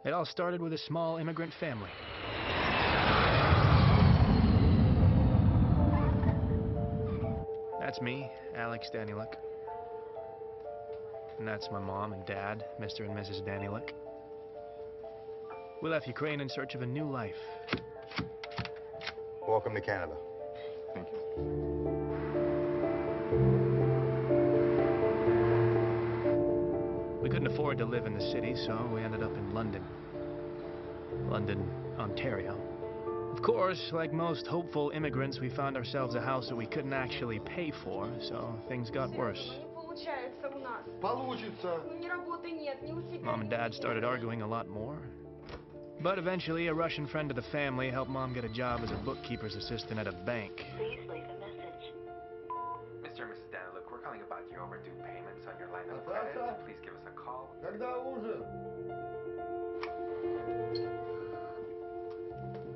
It all started with a small immigrant family. That's me, Alex Danieluk. And that's my mom and dad, Mr. and Mrs. Danieluk. We left Ukraine in search of a new life. Welcome to Canada. Thank you. We couldn't afford to live in the city, so we ended up in London, Ontario. Of course, like most hopeful immigrants, we found ourselves a house that we couldn't actually pay for, so things got worse. Mom and Dad started arguing a lot more. But eventually, a Russian friend of the family helped Mom get a job as a bookkeeper's assistant at a bank. Please leave a message. Mr. and Mrs. Danieluk, we're calling about your overdue payments on your line of credit. Please give us a call.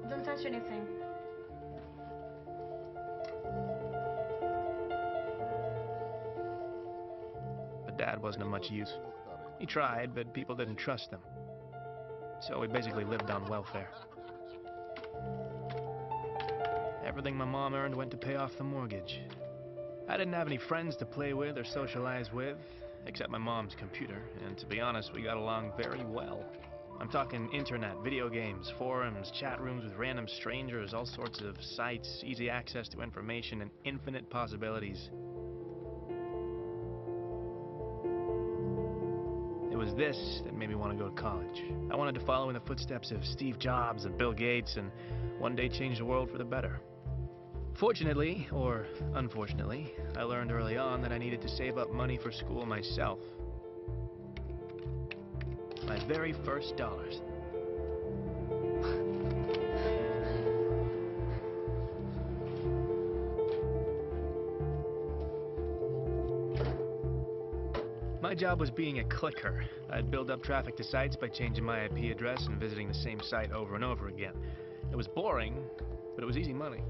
Don't touch anything. But Dad wasn't of much use. He tried, but people didn't trust him. So we basically lived on welfare. Everything my mom earned went to pay off the mortgage. I didn't have any friends to play with or socialize with, except my mom's computer, and to be honest, we got along very well. I'm talking internet, video games, forums, chat rooms with random strangers, all sorts of sites, easy access to information, and infinite possibilities. It was this that made me want to go to college. I wanted to follow in the footsteps of Steve Jobs and Bill Gates and one day change the world for the better. Fortunately, or unfortunately, I learned early on that I needed to save up money for school myself. My very first dollars. My job was being a clicker. I'd build up traffic to sites by changing my IP address and visiting the same site over and over again. It was boring, but it was easy money.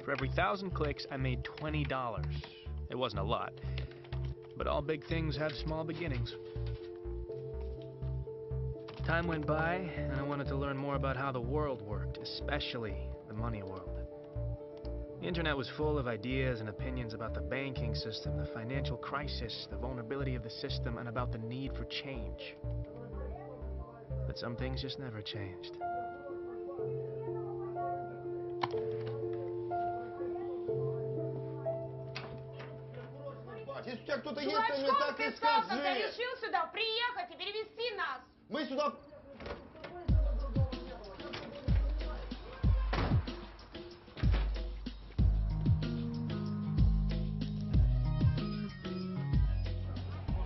For every 1,000 clicks, I made $20. It wasn't a lot, but all big things have small beginnings. Time went by, and I wanted to learn more about how the world worked, especially the money world. The internet was full of ideas and opinions about the banking system, the financial crisis, the vulnerability of the system, and about the need for change. But some things just never changed. Если у тебя кто-то есть, ты мне так и скажи. Ты решил сюда приехать и перевести нас. Мы сюда...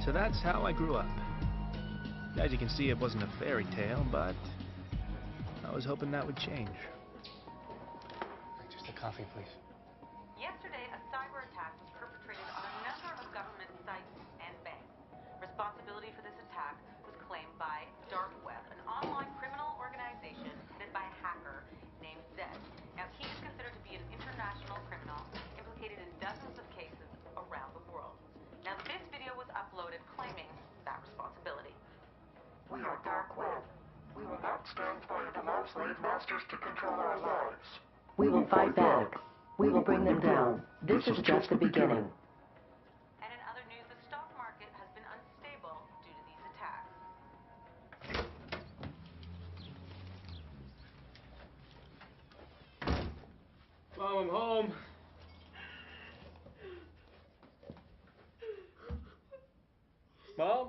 So that's how I grew up. As you can see, it wasn't a fairy tale, but I was hoping that would change. Just a coffee, please. Yesterday, a cyber attack was perpetrated on a number of government sites and banks. Responsibility for this attack was claimed by Dark Web, an online criminal organization headed by a hacker named Zed. Now, he is considered to be an international criminal implicated in dozens of cases around the world. Now, this video was uploaded claiming that responsibility. We are Dark Web. We will not stand by and allow slave masters to control our lives. We will fight back. We will bring them down. This is just the beginning. And in other news, the stock market has been unstable due to these attacks. Mom, I'm home. Mom?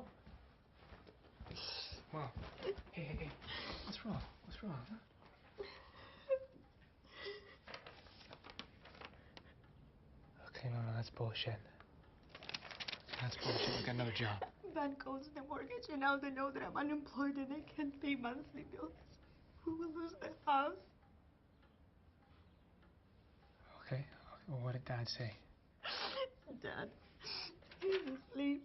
Mom. Hey. What's wrong? What's wrong? Huh? Okay, no, that's bullshit. That's bullshit. We got another job. Bank owes the mortgage, and now they know that I'm unemployed and they can't pay monthly bills. Who will lose their house? Okay. Well, what did Dad say? Dad, he's asleep.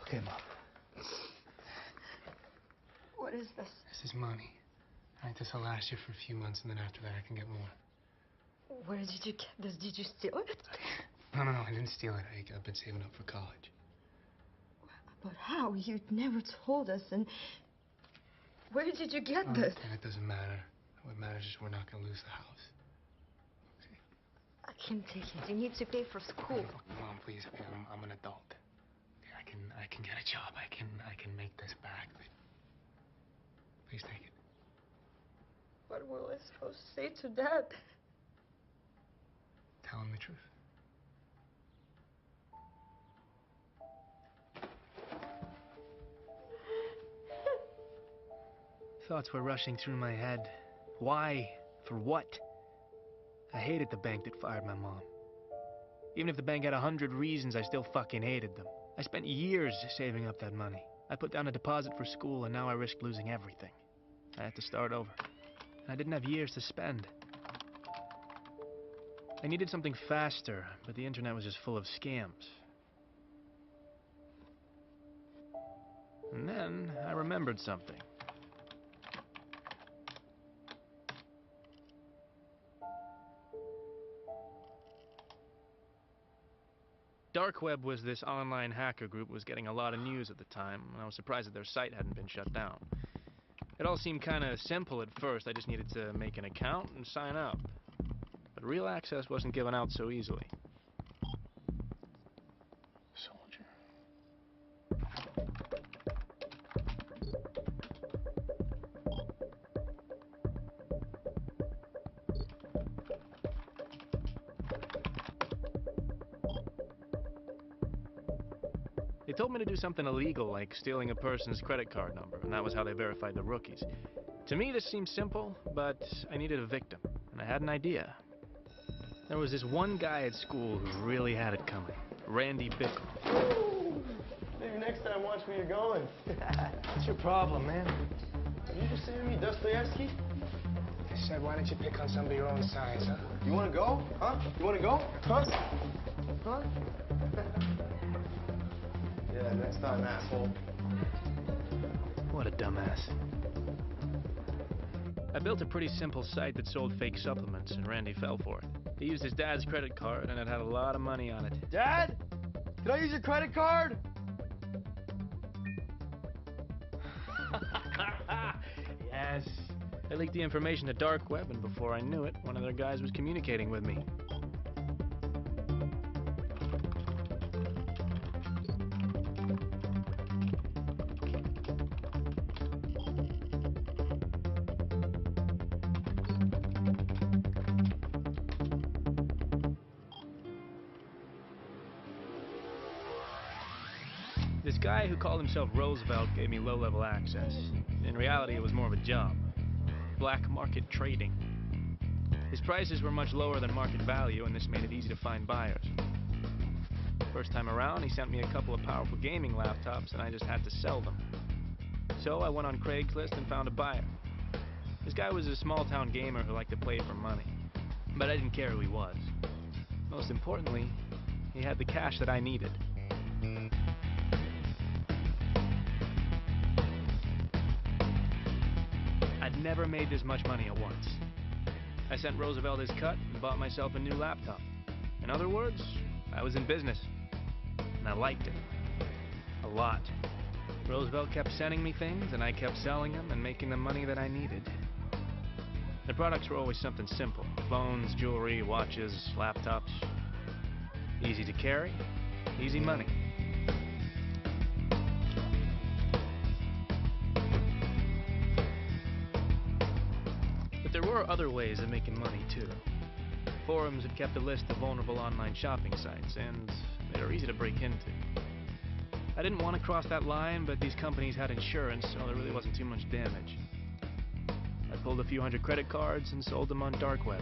Okay, Mom. is this? This is money. All right, this will last you for a few months, and then after that I can get more. Where did you get this? Did you steal it? No, I didn't steal it. I've been saving up for college. But how? You never told us, and where did you get this? It doesn't matter. What matters is we're not going to lose the house. Okay? I can't take it. You need to pay for school. Mom, please. I'm an adult. Okay, I can get a job. I can make this back. Please take it. What were I supposed to say to Dad? Tell him the truth. Thoughts were rushing through my head. Why? For what? I hated the bank that fired my mom. Even if the bank had 100 reasons, I still fucking hated them. I spent years saving up that money. I put down a deposit for school, and now I risked losing everything. I had to start over. And I didn't have years to spend. I needed something faster, but the internet was just full of scams. And then I remembered something. Dark Web was this online hacker group was getting a lot of news at the time, and I was surprised that their site hadn't been shut down. It all seemed kind of simple at first. I just needed to make an account and sign up. But real access wasn't given out so easily. Soldier. They told me to do something illegal, like stealing a person's credit card number, and that was how they verified the rookies. To me, this seemed simple, but I needed a victim, and I had an idea. There was this one guy at school who really had it coming, Randy Bickle. Maybe next time watch where you're going. What's your problem, man? Are you just saying me Dostoevsky? I said, why don't you pick on somebody your own size, huh? You want to go? Huh? You want to go? Huh? Huh? Yeah, next time, asshole. What a dumbass. I built a pretty simple site that sold fake supplements, and Randy fell for it. He used his dad's credit card, and it had a lot of money on it. Dad? Can I use your credit card? Yes. I leaked the information to Dark Web, and before I knew it, one of their guys was communicating with me. This guy who called himself Roosevelt gave me low-level access. In reality, it was more of a job. Black market trading. His prices were much lower than market value, and this made it easy to find buyers. First time around, he sent me a couple of powerful gaming laptops, and I just had to sell them. So I went on Craigslist and found a buyer. This guy was a small-town gamer who liked to play for money. But I didn't care who he was. Most importantly, he had the cash that I needed. I'd never made this much money at once. I sent Roosevelt his cut and bought myself a new laptop. In other words, I was in business. And I liked it. A lot. Roosevelt kept sending me things, and I kept selling them and making the money that I needed. The products were always something simple. Phones, jewelry, watches, laptops. Easy to carry, easy money. But there were other ways of making money, too. Forums had kept a list of vulnerable online shopping sites, and they were easy to break into. I didn't want to cross that line, but these companies had insurance, so there really wasn't too much damage. I pulled a few hundred credit cards and sold them on Dark Web.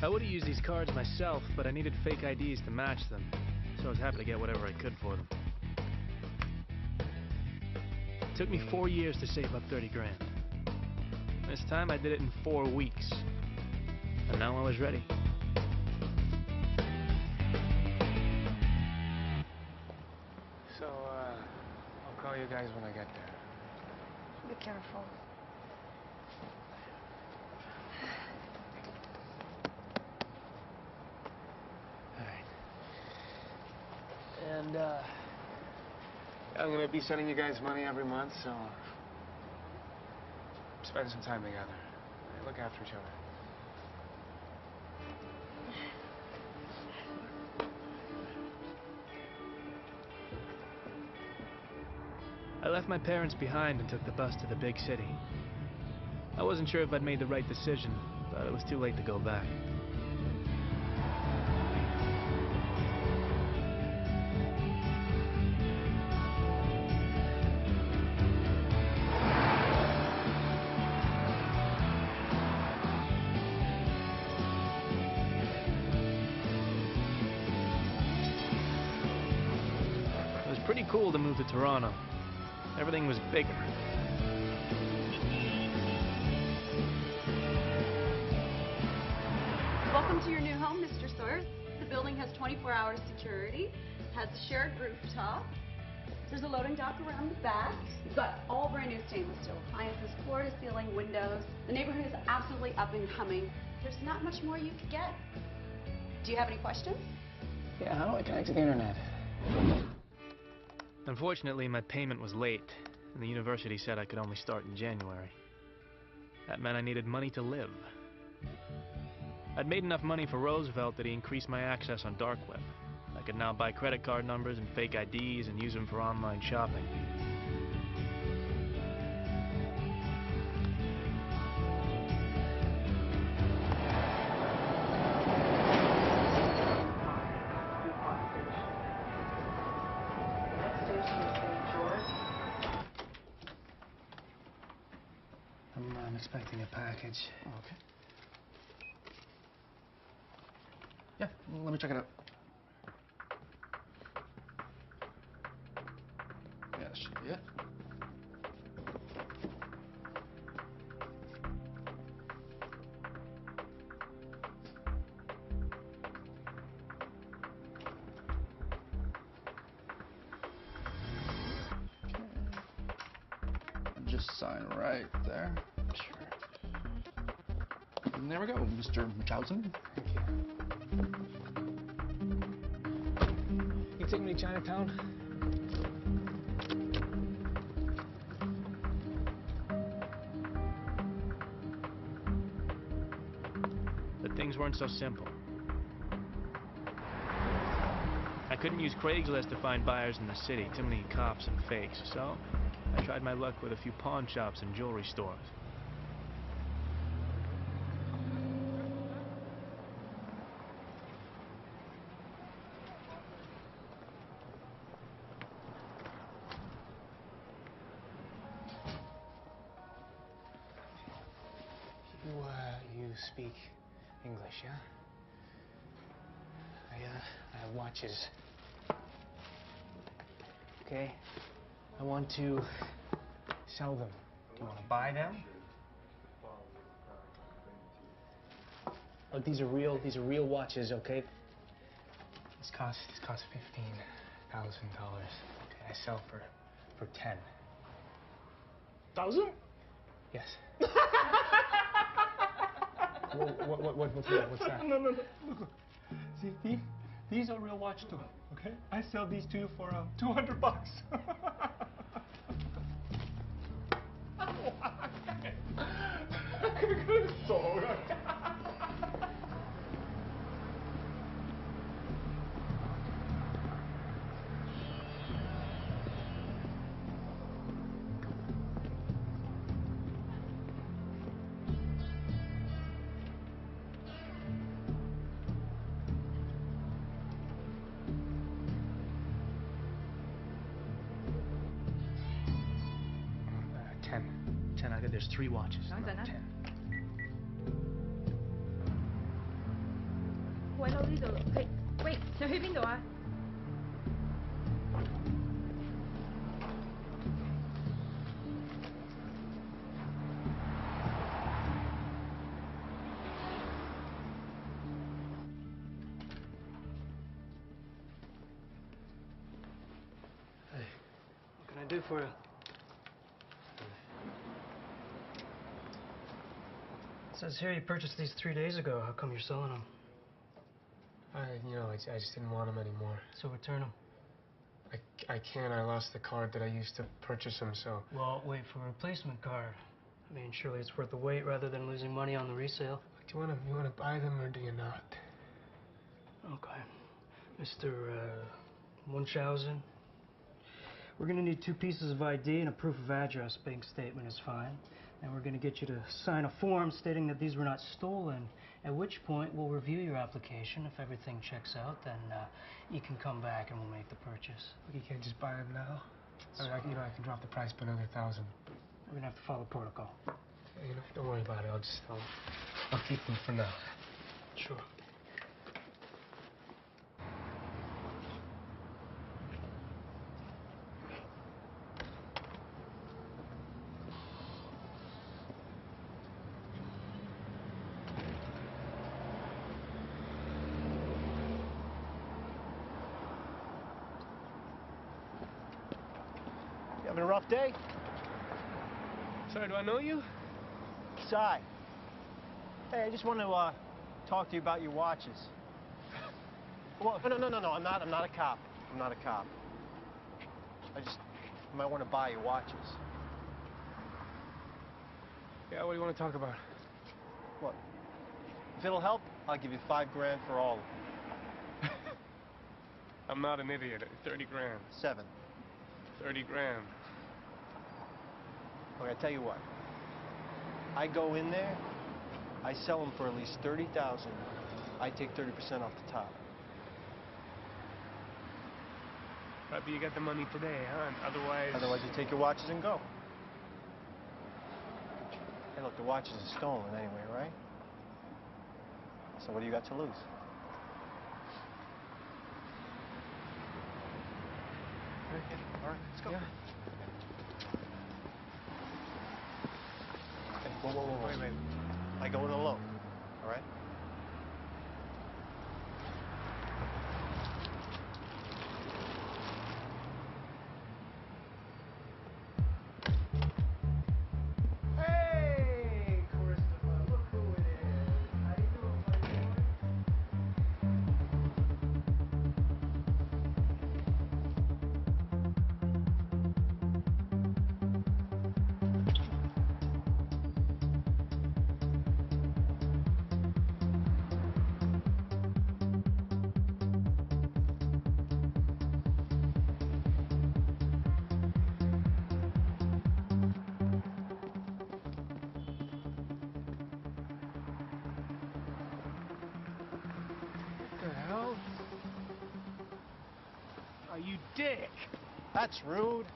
I would have used these cards myself, but I needed fake IDs to match them, so I was happy to get whatever I could for them. It took me 4 years to save up 30 grand. This time I did it in 4 weeks, and now I was ready. call you guys when I get there. Be careful. All right. And, I'm gonna be sending you guys money every month, so spend some time together. Look after each other. I left my parents behind and took the bus to the big city. I wasn't sure if I'd made the right decision, but it was too late to go back. It was pretty cool to move to Toronto. Everything was bigger. Welcome to your new home, Mr. Sawyer. The building has 24-hour security, has a shared rooftop. There's a loading dock around the back. You've got all brand new stainless steel appliances, floor-to-ceiling windows. The neighborhood is absolutely up and coming. There's not much more you could get. Do you have any questions? Yeah, how do I connect to the internet? Unfortunately, my payment was late, and the university said I could only start in January. That meant I needed money to live. I'd made enough money for Roosevelt that he increased my access on dark web. I could now buy credit card numbers and fake IDs and use them for online shopping. I'm expecting a package. Oh, okay. Yeah, let me check it out. Yeah, that should be it. Just sign right there. Sure. And there we go, Mr. Munchausen. Thank you. You take me to Chinatown? But things weren't so simple. I couldn't use Craigslist to find buyers in the city, too many cops and fakes, so I tried my luck with a few pawn shops and jewelry stores. You speak English, yeah? I have watches. Okay? I want to sell them. Do you want to buy them? Oh, these are real watches, okay? This costs $15,000. Okay, I sell for 10. 1,000? Yes. What's that? No. Look. See, these are real watch too, okay? I sell these to you for $200. There's 3 watches. No, not 10. Wait, 想去邊度啊？ What can I do? do for you? It says here you purchased these 3 days ago. How come you're selling them? I just didn't want them anymore. So return them. I can't. I lost the card that I used to purchase them, so... Well, wait for a replacement card. I mean, surely it's worth the wait rather than losing money on the resale. Do you want to buy them or do you not? Okay. Mr. Munchausen, we're going to need 2 pieces of ID and a proof of address. Bank statement is fine. And we're going to get you to sign a form stating that these were not stolen, at which point we'll review your application. If everything checks out, then you can come back and we'll make the purchase. You can't just buy them now? I can drop the price by another $1,000. We're going to have to follow protocol. Don't worry about it. I'll keep them for now. Sure. You having a rough day? Sorry, do I know you? Cy. Hey, I just want to talk to you about your watches. Well, no, I'm not a cop. I'm not a cop. I might want to buy your watches. Yeah, what do you want to talk about? What? If it'll help, I'll give you $5 grand for all of them. I'm not an idiot. 30 grand. 7. 30 grand. Okay, I tell you what. I go in there, I sell them for at least $30,000. I take 30% off the top. Right, but you got the money today, huh? Otherwise... Otherwise, you take your watches and go. Hey, look, the watches are stolen anyway, right? So what do you got to lose? All right, let's go. Yeah. Hey, whoa. Wait. I go in alone, all right? Hey, Christopher, look who it is. How you doing, buddy boy? What the hell? Oh, you dick! That's rude.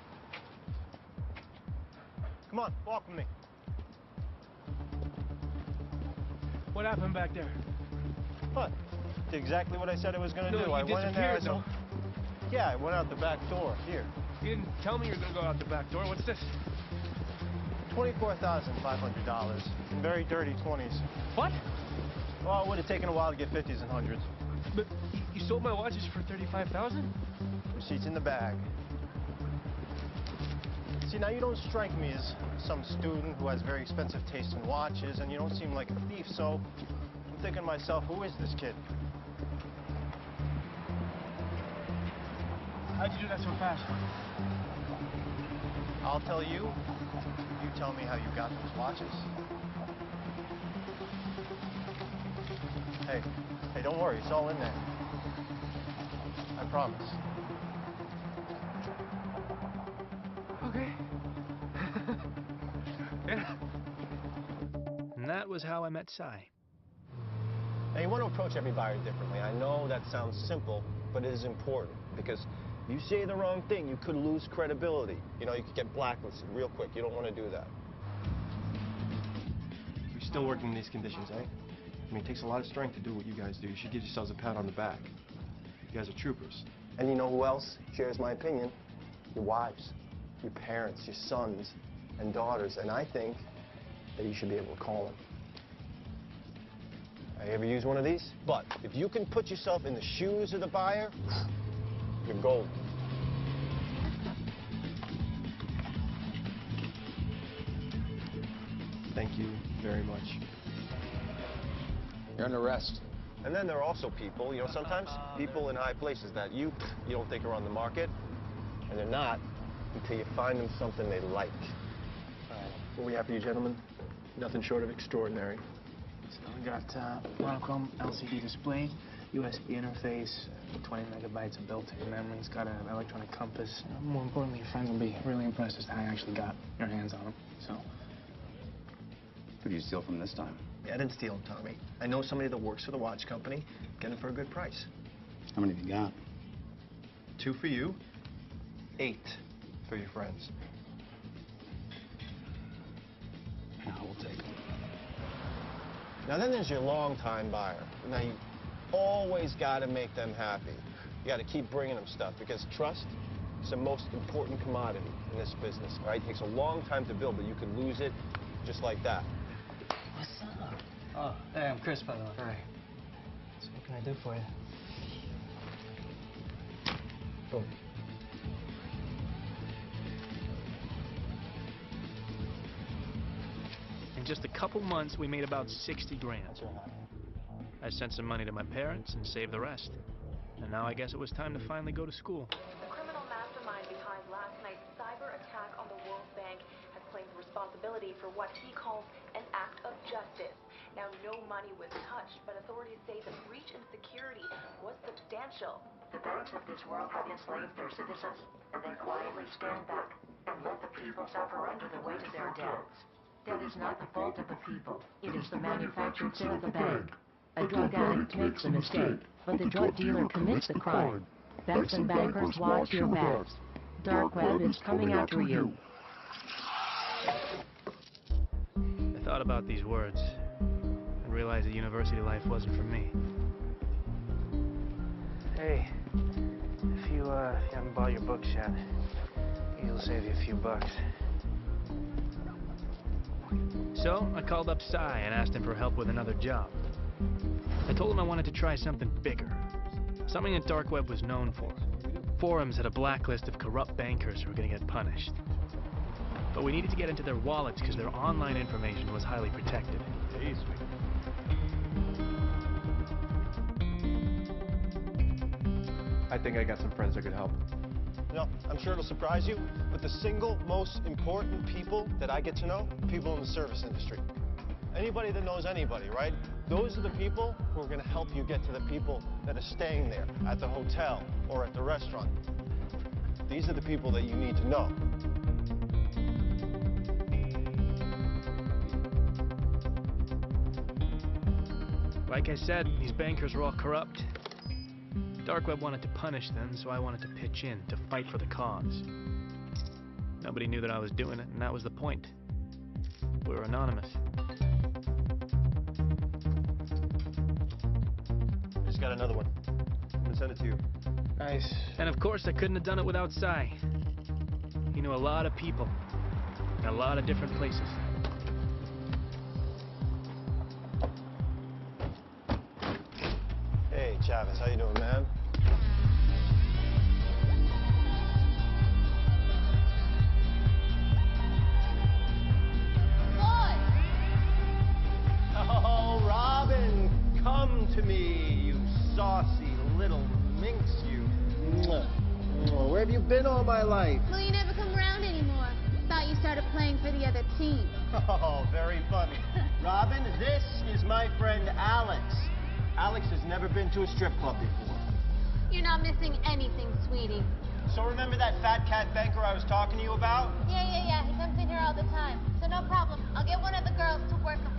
Come on, walk with me. What happened back there? What? Did exactly what I said I was going to do. You I went in there. disappeared, though. Yeah, I went out the back door. Here. You didn't tell me you were going to go out the back door. What's this? $24,500 in very dirty 20s. What? Well, it would have taken a while to get 50s and 100s. But you sold my watches for $35,000? Receipts in the bag. See, now you don't strike me as some student who has very expensive taste in watches, and you don't seem like a thief, so I'm thinking to myself, who is this kid? How'd you do that so fast? I'll tell you. You tell me how you got those watches. Hey, don't worry. It's all in there. I promise. Okay. Yeah. And that was how I met Cy. Now, you want to approach every buyer differently. I know that sounds simple, but it is important, because if you say the wrong thing, you could lose credibility. You know, you could get blacklisted real quick. You don't want to do that. You're still working in these conditions, eh? I mean, it takes a lot of strength to do what you guys do. You should give yourselves a pat on the back. You guys are troopers. And you know who else shares my opinion? Your wives, your parents, your sons and daughters. And I think that you should be able to call them. I ever use one of these? But if you can put yourself in the shoes of the buyer, you're golden. Thank you very much. You're under arrest. And then there are also people, you know, sometimes people in high places that you don't think are on the market, and they're not until you find them something they like. What we have for you gentlemen, nothing short of extraordinary. So we got monochrome LCD display, USB interface, 20 megabytes of built-in memory. It's got an electronic compass. More importantly, your friends will be really impressed as to how you actually got your hands on them. So, Who did you steal from this time? Yeah, I didn't steal them, Tommy. I know somebody that works for the watch company. Get them for a good price. How many have you got? 2 for you, 8 for your friends. Yeah, we'll take them. Now then there's your long-time buyer. Now you always got to make them happy. You got to keep bringing them stuff because trust is the most important commodity in this business, all right? It takes a long time to build, but you can lose it just like that. What's up? Oh, hey, I'm Chris, by the way. hi. So what can I do for you? Boom. In just a couple months, we made about 60 grand. I sent some money to my parents and saved the rest. And now I guess it was time to finally go to school. The criminal mastermind behind last night's cyber attack on the World Bank has claimed responsibility for what he calls an act of justice. Now, no money was touched, but authorities say the breach in security was substantial. The banks of this world have enslaved their citizens, and they quietly stand back and let the people suffer under the weight of their debts. That is not the fault of the people. It is the manufactured sin of the bank. A drug addict makes a mistake, but the drug dealer commits the crime. Banks and bankers, watch your backs. Dark web is coming after you. I thought about these words and realized that university life wasn't for me. Hey, if you haven't bought your books yet, it'll save you a few bucks. So I called up Cy and asked him for help with another job. I told him I wanted to try something bigger, something that Dark Web was known for. Forums had a blacklist of corrupt bankers who were going to get punished. But we needed to get into their wallets because their online information was highly protected. Hey, sweet. I think I got some friends that could help. You know, I'm sure it'll surprise you, but the single most important people that I get to know, people in the service industry. Anybody that knows anybody, right? Those are the people who are going to help you get to the people that are staying there, at the hotel or at the restaurant. These are the people that you need to know. Like I said, these bankers were all corrupt. Dark Web wanted to punish them, so I wanted to pitch in, to fight for the cause. Nobody knew that I was doing it, and that was the point. We were anonymous. Just got another one. I'm gonna send it to you. Nice. And of course, I couldn't have done it without Cy. He knew a lot of people, in a lot of different places. Hey, Chavez, how you doing, man? Oh, Robin, come to me, you saucy little minx, you. Where have you been all my life? Well, you never come around anymore. Thought you started playing for the other team. Oh, very funny. Robin, this is my friend Alex. Alex has never been to a strip club before. You're not missing anything, sweetie. So remember that fat cat banker I was talking to you about? Yeah. He comes in here all the time. So no problem. I'll get one of the girls to work him.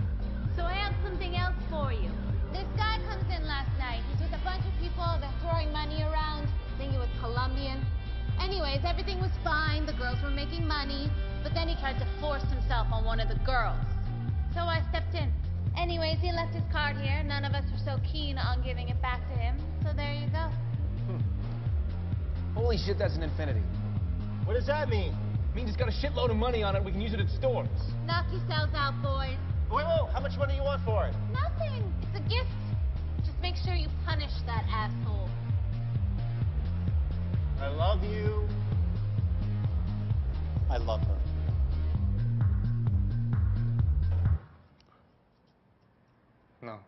So I have something else for you. This guy comes in last night. He's with a bunch of people. They're throwing money around. I think he was Colombian. Anyways, everything was fine. The girls were making money. But then he tried to force himself on one of the girls. So I stepped in. Anyways, he left his card here. None of us were so keen on giving it back to him. So there you go. Holy shit, that's an infinity. What does that mean? It means it's got a shitload of money on it. We can use it at stores. Knock yourselves out, boys. Wait, whoa, how much money do you want for it? Nothing. It's a gift. Just make sure you punish that asshole. I love you. I love her. No.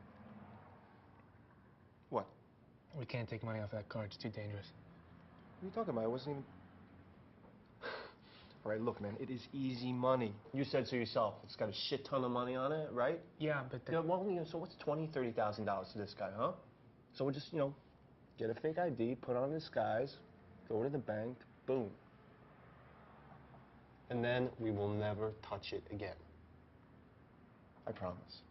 What? We can't take money off that card. It's too dangerous. What are you talking about? It wasn't even... All right, look, man, it is easy money. You said so yourself. It's got a shit ton of money on it, right? Yeah, but... Yeah, well, so what's $20,000, $30,000 to this guy, huh? So we'll just, get a fake ID, put on a disguise, go to the bank, boom. And then we will never touch it again. I promise.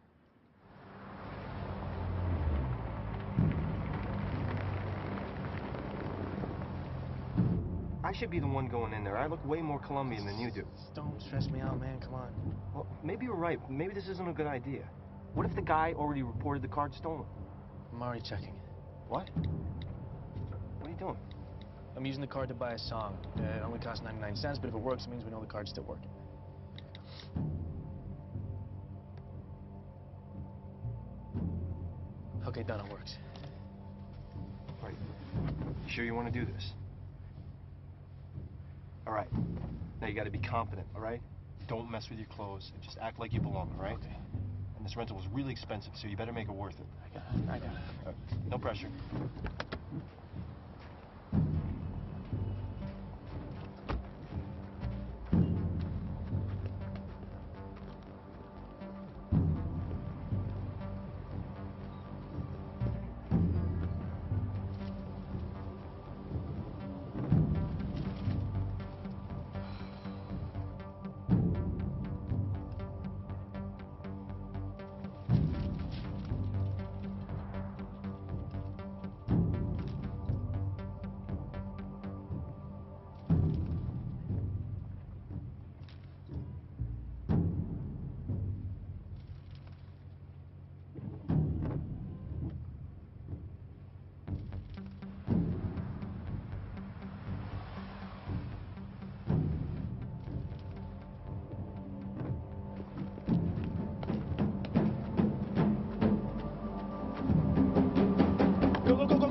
I should be the one going in there. I look way more Colombian than you do. Don't stress me out, man. Come on. Well, maybe you're right. Maybe this isn't a good idea. What if the guy already reported the card stolen? I'm already checking. What? What are you doing? I'm using the card to buy a song. It only costs 99 cents, but if it works, it means we know the card's still working. Okay, done. It works. Right. You sure you want to do this? All right. Now you got to be confident, all right? Don't mess with your clothes. Just act like you belong, all right? Okay. And this rental was really expensive, so you better make it worth it. I got it. No pressure.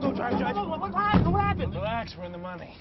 Go, drive. What happened? Relax, we're in the money.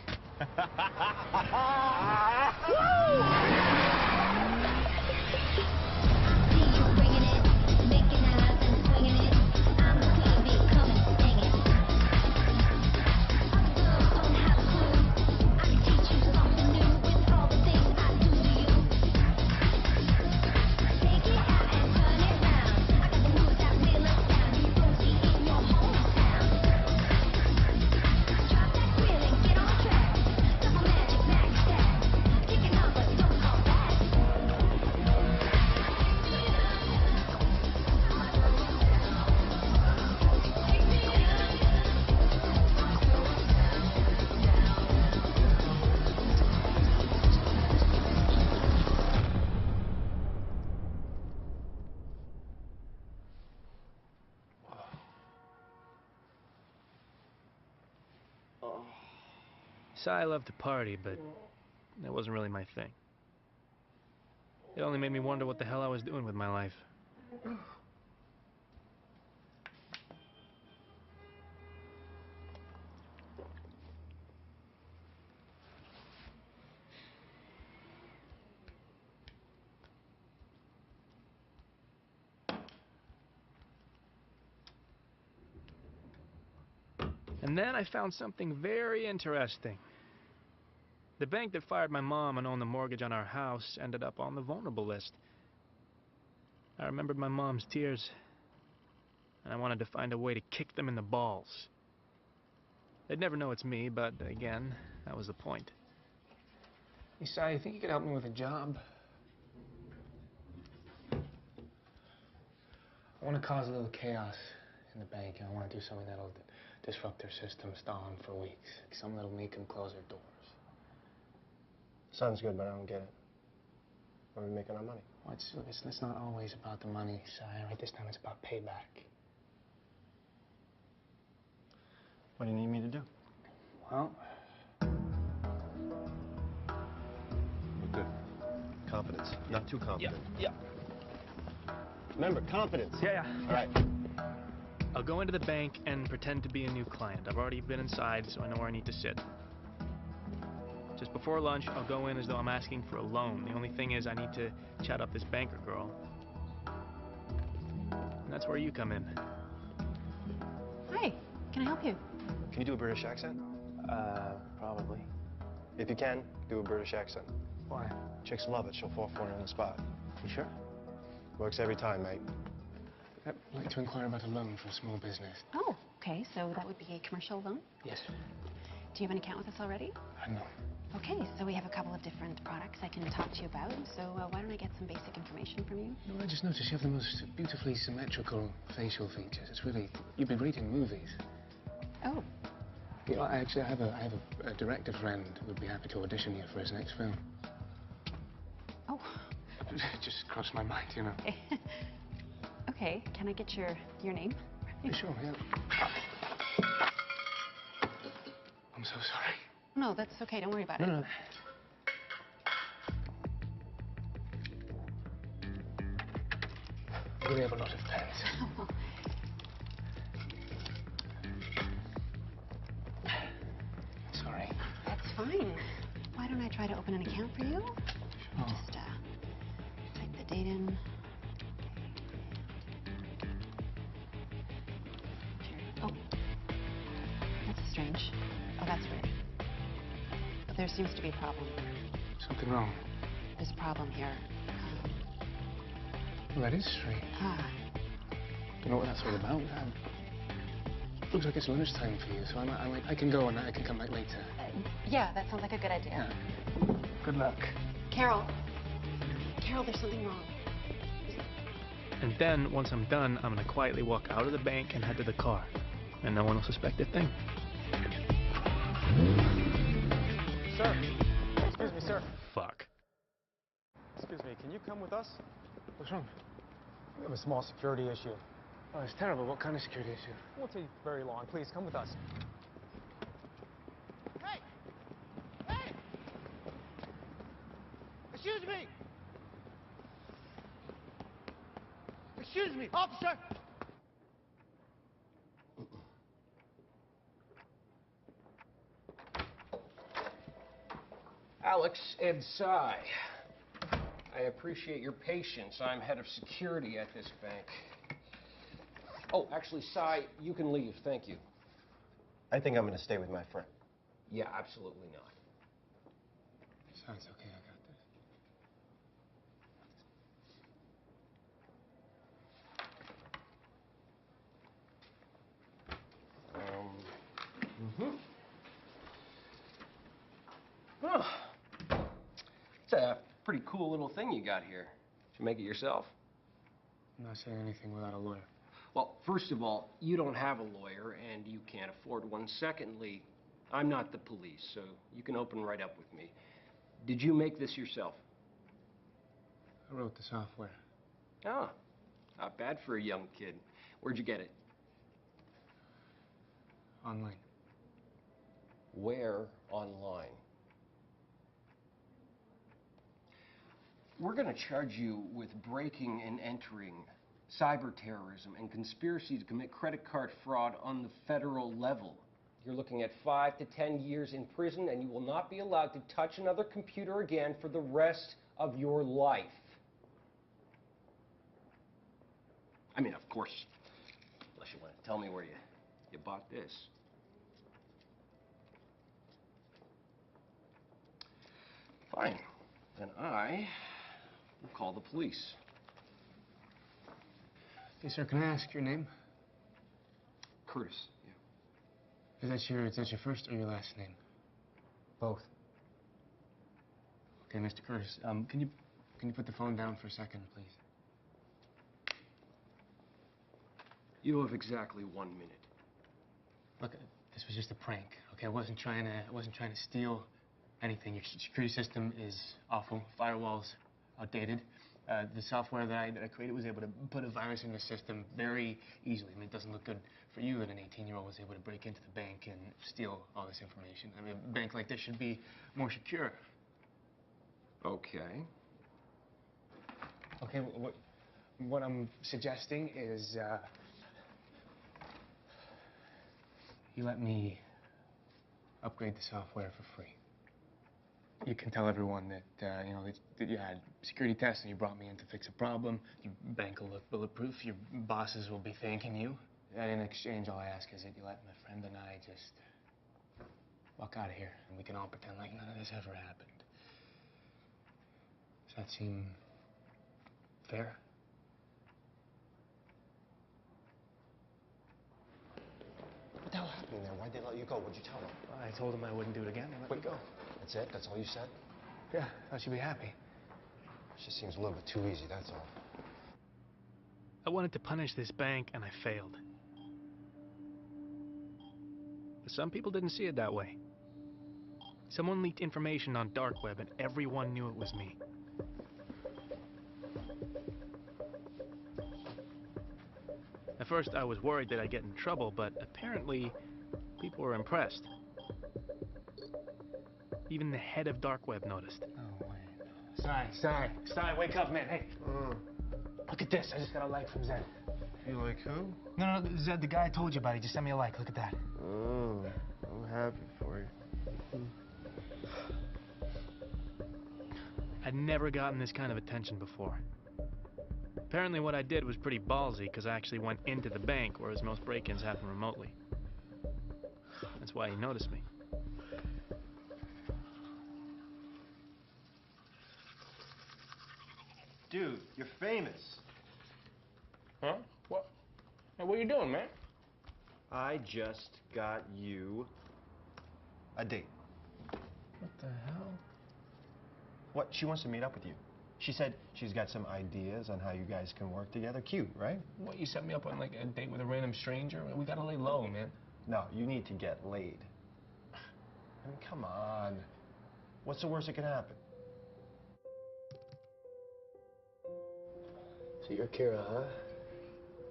So I love to party, but that wasn't really my thing. It only made me wonder what the hell I was doing with my life. And then I found something very interesting. The bank that fired my mom and owned the mortgage on our house ended up on the vulnerable list. I remembered my mom's tears, and I wanted to find a way to kick them in the balls. They'd never know it's me, but again, that was the point. Isai, you think you could help me with a job? I want to cause a little chaos in the bank, and I want to do something that'll disrupt their system, stall them for weeks. Something that'll make them close their doors. Sounds good, but I don't get it. Where are we making our money? Well, it's not always about the money, Isai. Right? This time it's about payback. What do you need me to do? Well... Good. Confidence. Not too confident. Yeah. Remember, confidence. Yeah. All right. I'll go into the bank and pretend to be a new client. I've already been inside, so I know where I need to sit. Just before lunch, I'll go in as though I'm asking for a loan. The only thing is I need to chat up this banker girl. And that's where you come in. Hi, can I help you? Can you do a British accent? Probably. If you can, do a British accent. Why? Chicks love it. She'll fall for it on the spot. You sure? Works every time, mate. I'd like to inquire about a loan for a small business. Oh, okay, so that would be a commercial loan? Yes. Do you have an account with us already? No. Okay, so we have a couple of different products I can talk to you about. So why don't I get some basic information from you? No, I just noticed you have the most beautifully symmetrical facial features. It's really, you'd be great in movies. Oh. You know, I have a director friend who would be happy to audition you for his next film. Oh. Just crossed my mind, you know. Okay, can I get your name? Sure, yeah. I'm so sorry. No, that's okay. Don't worry about it. No. We have a lot of pens. Sorry. That's fine. Why don't I try to open an account for you? Sure. Just type the date in. Sure. Oh, that's strange. Oh, that's weird. There seems to be a problem. Something wrong? There's a problem here. Well, that is strange. You know what that's all about? Looks like it's lunchtime for you, so I can go and I can come back later. Yeah, that sounds like a good idea. Yeah. Good luck. Carol, there's something wrong. And then, once I'm done, I'm gonna quietly walk out of the bank and head to the car. And no one will suspect a thing. Sir. Excuse me, sir. Fuck. Excuse me, can you come with us? What's wrong? We have a small security issue. Oh, it's terrible. What kind of security issue? It won't take very long. Please, come with us. Hey! Hey! Excuse me! Excuse me, officer! Alex and Cy. I appreciate your patience. I'm head of security at this bank. Oh, actually, Cy, you can leave. Thank you. I think I'm going to stay with my friend. Yeah, absolutely not. Sounds okay. I got this. Oh. It's a pretty cool little thing you got here. Did you make it yourself? I'm not saying anything without a lawyer. Well, first of all, you don't have a lawyer, and you can't afford one. Secondly, I'm not the police, so you can open right up with me. Did you make this yourself? I wrote the software. Ah, not bad for a young kid. Where'd you get it? Online. Where online? We're going to charge you with breaking and entering, cyber terrorism, and conspiracy to commit credit card fraud on the federal level. You're looking at 5 to 10 years in prison, and you will not be allowed to touch another computer again for the rest of your life. I mean, of course, unless you want to tell me where you bought this. Fine. Then I will call the police. Hey, sir, can I ask your name? Curtis, yeah. Is that your first or your last name? Both. Okay, Mr. Curtis, can you put the phone down for a second, please? You have exactly 1 minute. Look, this was just a prank, okay? I wasn't trying to steal anything. Your security system is awful. Firewalls outdated. The software that I created was able to put a virus in the system very easily. I mean, it doesn't look good for you that an 18-year-old was able to break into the bank and steal all this information. I mean, a bank like this should be more secure. Okay. Okay, what I'm suggesting is you let me upgrade the software for free. You can tell everyone that, you know, that you had security tests and you brought me in to fix a problem. Your bank will look bulletproof. Your bosses will be thanking you. And in exchange, all I ask is that you let my friend and I just walk out of here, and we can all pretend like none of this ever happened. Does that seem fair? What the hell happened there? Why'd they let you go? What'd you tell them? Well, I told them I wouldn't do it again. They let me go. That's it? That's all you said? Yeah, I should be happy. It just seems a little bit too easy, that's all. I wanted to punish this bank, and I failed. But some people didn't see it that way. Someone leaked information on dark web, and everyone knew it was me. At first, I was worried that I'd get in trouble, but apparently, people were impressed. Even the head of dark web noticed. Oh, wait. Sorry, wake up, man. Hey. Look at this. I just got a like from Zed. You like who? No, Zed, the guy I told you about. He just sent me a like. Look at that. Oh, I'm happy for you. I'd never gotten this kind of attention before. Apparently what I did was pretty ballsy, because I actually went into the bank, whereas most break-ins happen remotely. That's why he noticed me. Dude, you're famous. Huh? What? Hey, what are you doing, man? I just got you a date. What the hell? What? She wants to meet up with you. She said she's got some ideas on how you guys can work together. Cute, right? What, you set me up on like a date with a random stranger? We gotta lay low, man. No, you need to get laid. I mean, come on. What's the worst that can happen? So you're Kira, huh?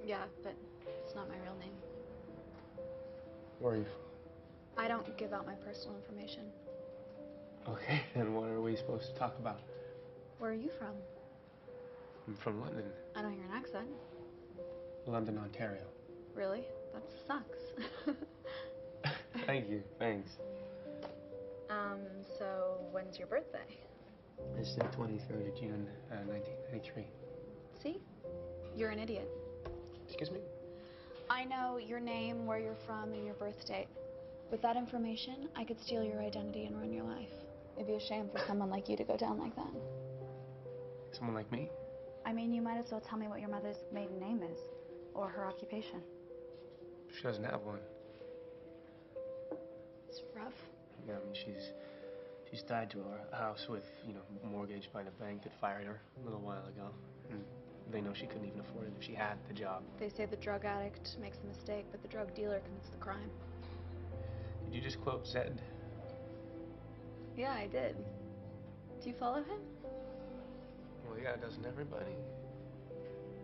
Yeah, but it's not my real name. Where are you from? I don't give out my personal information. Okay, then what are we supposed to talk about? Where are you from? I'm from London. I don't hear an accent. London, Ontario. Really? That sucks. Thank you, thanks. So when's your birthday? It's the 23rd of June, 1993. See? You're an idiot. Excuse me? I know your name, where you're from, and your birth date. With that information, I could steal your identity and ruin your life. It'd be a shame for someone like you to go down like that. Someone like me? I mean, you might as well tell me what your mother's maiden name is, or her occupation. She doesn't have one. It's rough. Yeah, I mean, she's tied to her house with, you know, mortgaged by the bank that fired her a little while ago. And they know she couldn't even afford it if she had the job. They say the drug addict makes the mistake, but the drug dealer commits the crime. Did you just quote Zed? Yeah, I did. Do you follow him? Well, yeah, doesn't everybody?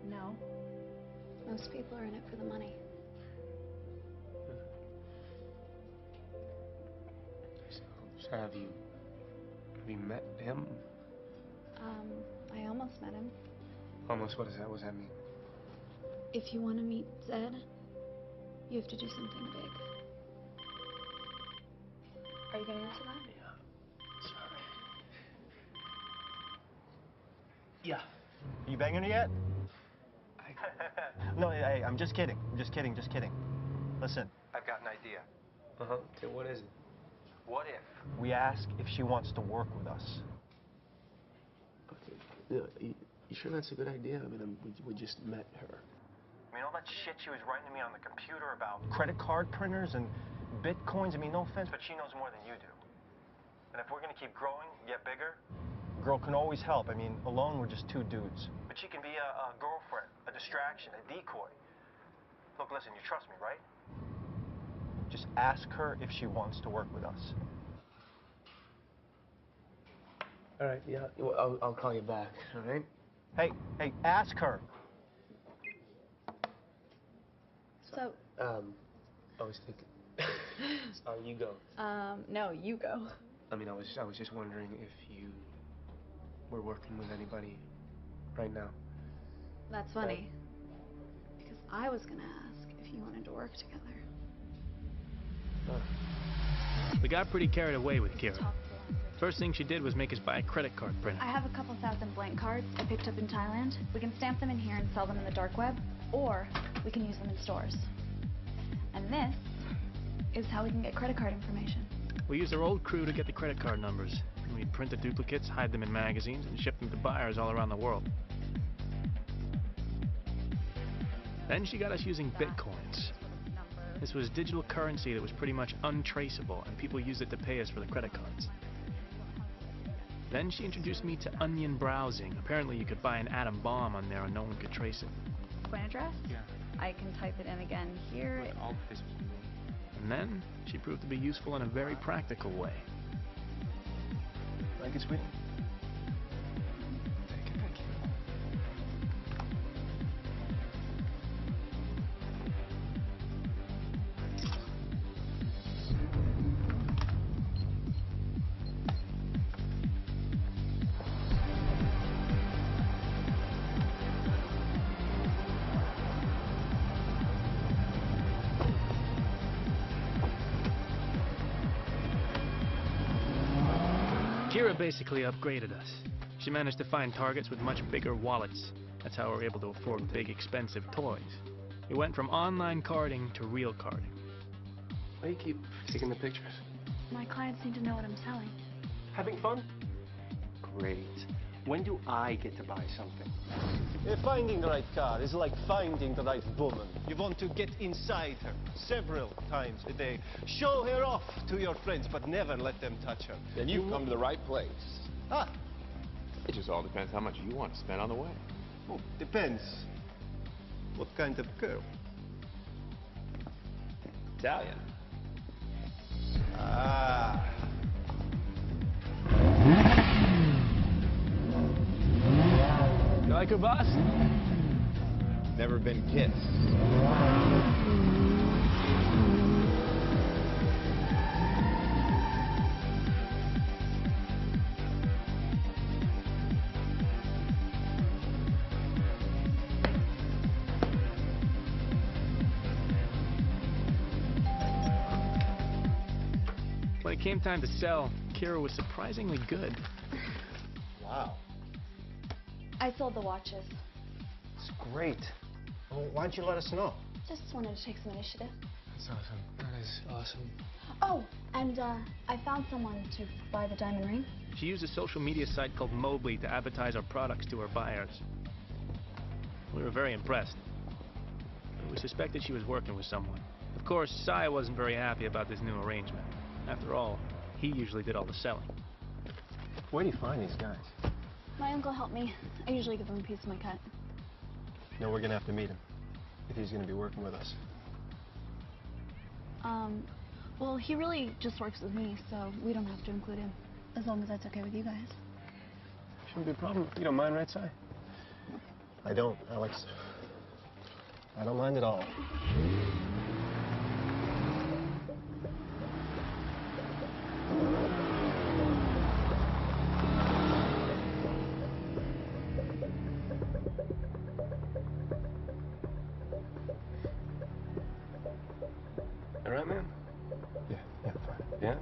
No. Most people are in it for the money. So have you met him? I almost met him. Almost, what is that? What does that mean? If you want to meet Zed, you have to do something big. Are you going to answer that? Yeah. Sorry. Yeah. Are you banging her yet? No, I'm just kidding. I'm just kidding. Listen. I've got an idea. Uh-huh. Okay, what is it? What if we ask if she wants to work with us? Okay. Yeah, you sure that's a good idea? I mean, we just met her. I mean, all that shit she was writing to me on the computer about credit card printers and bitcoins, I mean, no offense, but she knows more than you do. And if we're going to keep growing, get bigger, a girl can always help. I mean, alone we're just two dudes. But she can be a girlfriend, a distraction, a decoy. Look, listen, you trust me, right? Just ask her if she wants to work with us. All right, yeah, well, I'll call you back, all right? Hey, ask her. So... I was thinking... Sorry, you go. No, you go. I mean, I was just wondering if you were working with anybody right now. That's funny. Because I was going to ask if you wanted to work together. We got pretty carried away with Kira. Talk to her. First thing she did was make us buy a credit card printer. I have a couple thousand blank cards I picked up in Thailand. We can stamp them in here and sell them in the dark web, or we can use them in stores. And this is how we can get credit card information. We used our old crew to get the credit card numbers. And we'd print the duplicates, hide them in magazines, and ship them to buyers all around the world. Then she got us using bitcoins. This was digital currency that was pretty much untraceable, and people used it to pay us for the credit cards. Then she introduced me to onion browsing. Apparently you could buy an atom bomb on there and no one could trace it. Coin address? Yeah. I can type it in again here. With all the Facebook. And then she proved to be useful in a very practical way. Thank you, sweetie. Kira basically upgraded us. She managed to find targets with much bigger wallets. That's how we were able to afford big, expensive toys. We went from online carding to real carding. Why do you keep taking the pictures? My clients need to know what I'm selling. Having fun? Great. When do I get to buy something? Finding the right car is like finding the right woman. You want to get inside her several times a day. Show her off to your friends, but never let them touch her. Then you've come to the right place. Ah, It just all depends how much you want to spend on the way. well, depends. What kind of girl? Italian. Ah. You like her, boss? Never been kissed. When it came time to sell, Kira was surprisingly good. Wow. I sold the watches. It's great. Well, why don't you let us know? Just wanted to take some initiative. That's awesome. That is awesome. Oh, and I found someone to buy the diamond ring. She used a social media site called Mobley to advertise our products to her buyers. We were very impressed. But we suspected she was working with someone. Of course, Sai wasn't very happy about this new arrangement. After all, he usually did all the selling. Where do you find these guys? My uncle helped me. I usually give him a piece of my cut. No, we're gonna have to meet him if he's gonna be working with us. Well, he really just works with me, so we don't have to include him. As long as that's okay with you guys. Shouldn't be a problem. You don't mind, right, Si? I don't, Alex. I don't mind at all. All right, man? Yeah, fine. Yeah?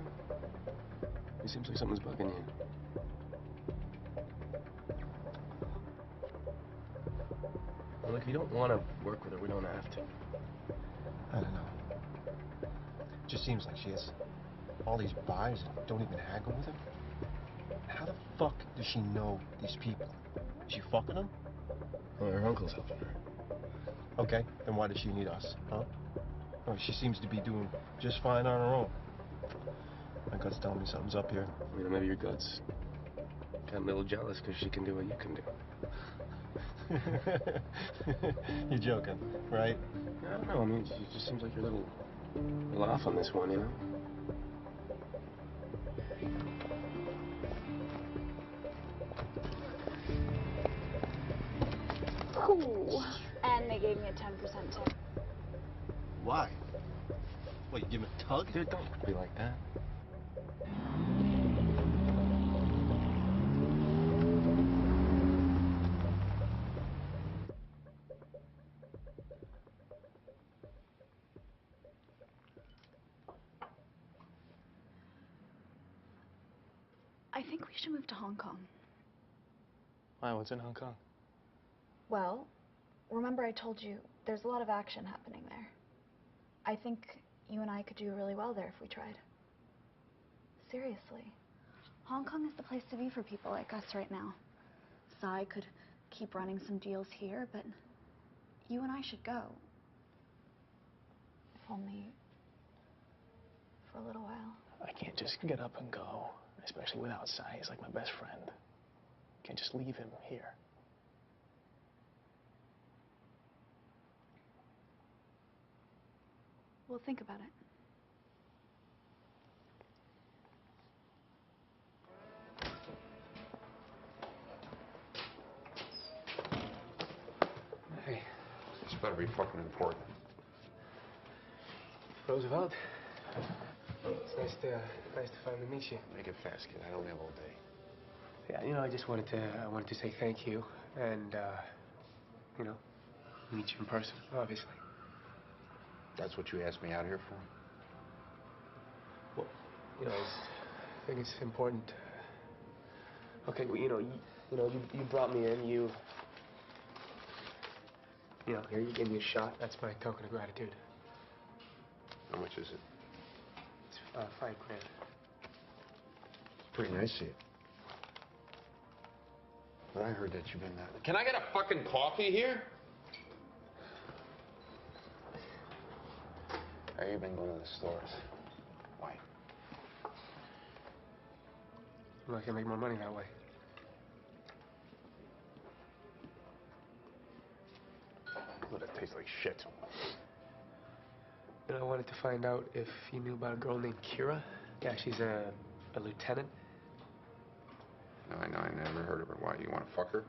It seems like something's bugging you. Well, look, if you don't want to work with her, we don't have to. I don't know. It just seems like she has all these buyers and don't even haggle with her. How the fuck does she know these people? Is she fucking them? Well, her uncle's helping her. Okay, then why does she need us, huh? Well, she seems to be doing just fine on her own. My gut's telling me something's up here. You know, maybe your gut's got a little jealous because she can do what you can do. You're joking, right? I don't know. I mean, it just seems like you're a little off on this one, you know? Ooh. And they gave me a 10% tip. Why? What, you give him a tug? Dude, don't be like that. I think we should move to Hong Kong. Why, what's in Hong Kong? Well, remember I told you there's a lot of action happening there. I think you and I could do really well there if we tried. Seriously. Hong Kong is the place to be for people like us right now. Sai could keep running some deals here, but you and I should go. If only for a little while. I can't just get up and go, especially without Sai. He's like my best friend. Can't just leave him here. We'll think about it. Hey. This better be fucking important. Roosevelt. It's nice to finally meet you. Make it fast, kid. I don't have all day. Yeah, you know, I just wanted to say thank you and you know, meet you in person, obviously. That's what you asked me out here for? Well, you know, I think it's important. Okay, well, you brought me in. You know, here you gave me a shot. That's my token of gratitude. How much is it? It's $5 grand. Pretty nice of you. But I heard that you've been... Can I get a fucking coffee here? Have you been going to the stores? Why? Well, I can make more money that way. Well, that tastes like shit. And I wanted to find out if you knew about a girl named Kira. Yeah, she's a lieutenant. No, I know. I never heard of her. Why? You want to fuck her?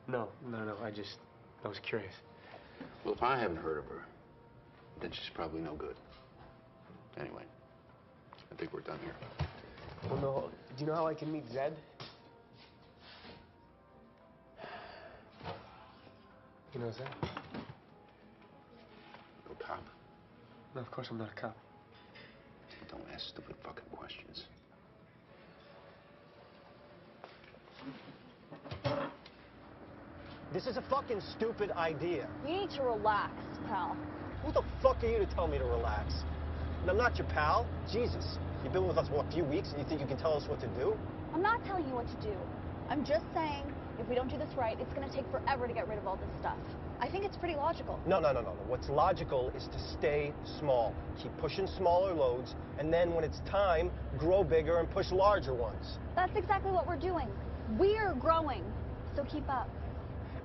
No. I was curious. Well, if I haven't heard of her, then she's probably no good. Anyway, I think we're done here. Well, no. Do you know how I can meet Zed? You know Zed? No cop. No, of course I'm not a cop. Don't ask stupid fucking questions. This is a fucking stupid idea. You need to relax, pal. Who the fuck are you to tell me to relax? And I'm not your pal. Jesus. You've been with us, what, a few weeks, and you think you can tell us what to do? I'm not telling you what to do. I'm just saying, if we don't do this right, it's going to take forever to get rid of all this stuff. I think it's pretty logical. No. What's logical is to stay small. Keep pushing smaller loads, and then when it's time, grow bigger and push larger ones. That's exactly what we're doing. We're growing, so keep up.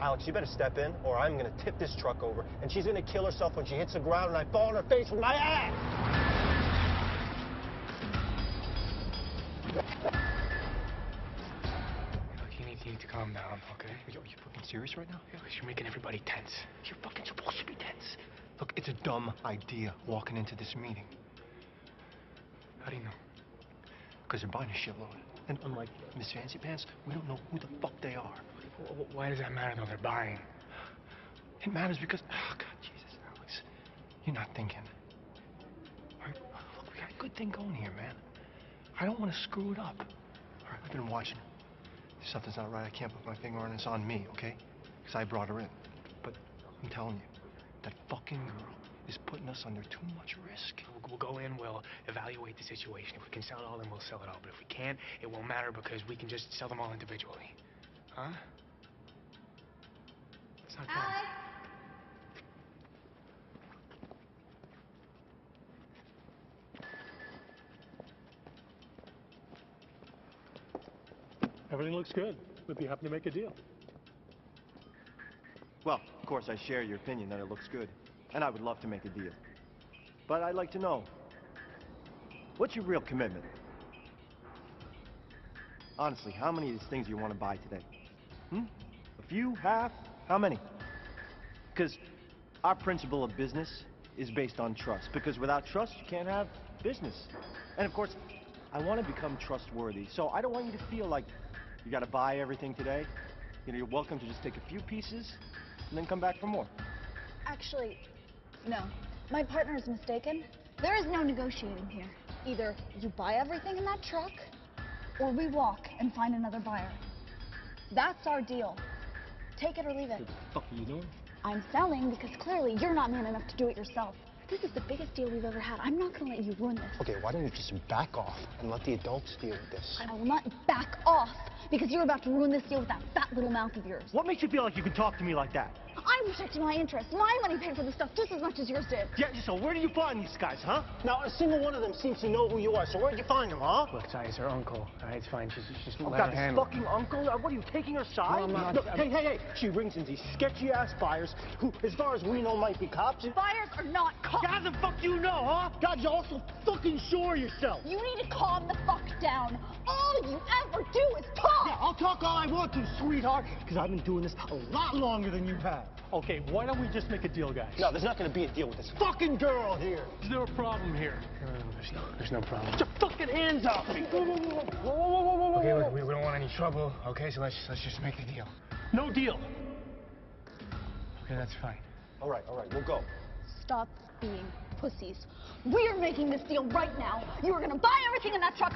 Alex, you better step in, or I'm going to tip this truck over, and she's going to kill herself when she hits the ground and I fall on her face with my ass! Look, you need to calm down, okay? Are you fucking serious right now? Yeah, you're making everybody tense. You're fucking supposed to be tense. Look, it's a dumb idea walking into this meeting. How do you know? Because they're buying a shitload. And unlike Miss Fancy Pants, we don't know who the fuck they are. Why does that matter, though? They're buying. It matters because... Oh, God, Jesus, Alex. You're not thinking. All right, look, we got a good thing going here, man. I don't want to screw it up. All right, I've been watching. If something's not right, I can't put my finger on it. It's on me, okay? Because I brought her in. But I'm telling you, that fucking girl is putting us under too much risk. We'll go in, we'll evaluate the situation. If we can sell it all, then we'll sell it all. But if we can't, it won't matter because we can just sell them all individually. Huh? It's not fun. Alex! Everything looks good. We'd be happy to make a deal. Well, of course, I share your opinion that it looks good. And I would love to make a deal. But I'd like to know, what's your real commitment? Honestly, how many of these things do you want to buy today? A few? Half? How many? Because our principle of business is based on trust. Because without trust, you can't have business. And of course, I want to become trustworthy. So I don't want you to feel like you got to buy everything today. You know, you're welcome to just take a few pieces and then come back for more. Actually, no. My partner is mistaken. There is no negotiating here. Either you buy everything in that truck, or we walk and find another buyer. That's our deal. Take it or leave it. What the fuck are you doing? I'm selling because clearly you're not man enough to do it yourself. This is the biggest deal we've ever had. I'm not going to let you ruin this. Okay, why don't you just back off and let the adults deal with this? I will not back off because you're about to ruin this deal with that fat little mouth of yours. What makes you feel like you can talk to me like that? I'm protecting my interests. My money paid for this stuff just as much as yours did. Yeah, so where do you find these guys, huh? Now, a single one of them seems to know who you are, so where'd you find them, huh? Look, Ty, it's her uncle. All right, it's fine. Just Oh, let God, her this handle it. fucking uncle? What are you, taking her side? No, I'm not. Look, hey. She brings in these sketchy-ass buyers who, as far as we know, might be cops. Buyers are not cops. How the fuck you know, huh? God, you're also fucking sure of yourself. You need to calm the fuck down. All you ever do is talk. Yeah, I'll talk all I want to, sweetheart, because I've been doing this a lot longer than you have. Okay, why don't we just make a deal, guys? No, there's not going to be a deal with this fucking girl here. Is there a problem here? No, there's no problem. Get your fucking hands off me. Whoa. Okay, look, we don't want any trouble, okay? So let's just make the deal. No deal. Okay, that's fine. All right, we'll go. Stop being pussies. We are making this deal right now. You are going to buy everything in that truck.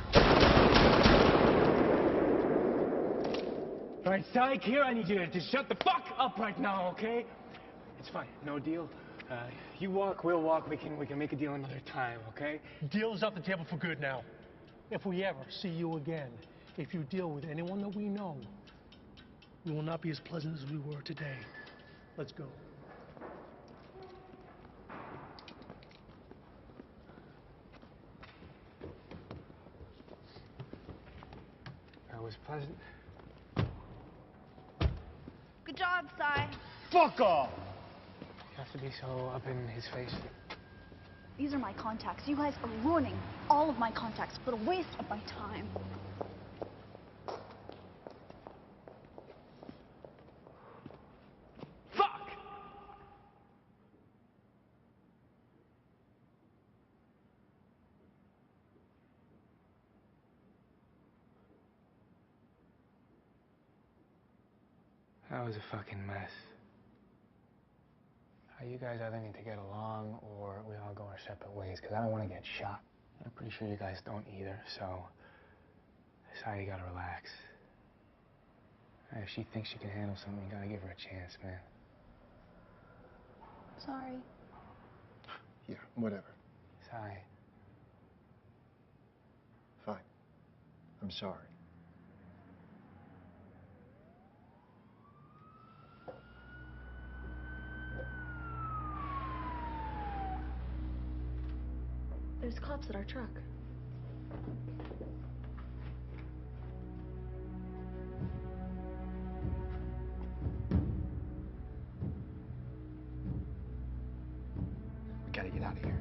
All right, Syke, here, I need you to just shut the fuck up right now, okay? It's fine, no deal. You walk, we'll walk. We can make a deal another time, okay? Deal is off the table for good now. If we ever see you again, if you deal with anyone that we know, we will not be as pleasant as we were today. Let's go. That was pleasant. Good job, Cy. Fuck off. You have to be so up in his face. These are my contacts. You guys are ruining all of my contacts for the waste of my time. Fuck! That was a fucking mess. You guys either need to get along or we all go our separate ways, because I don't want to get shot. I'm pretty sure you guys don't either, so Sorry, you gotta relax. If she thinks she can handle something, you gotta give her a chance, man. Sorry. Yeah, whatever. Sorry. Fine. I'm sorry. There's cops at our truck. We gotta get out of here.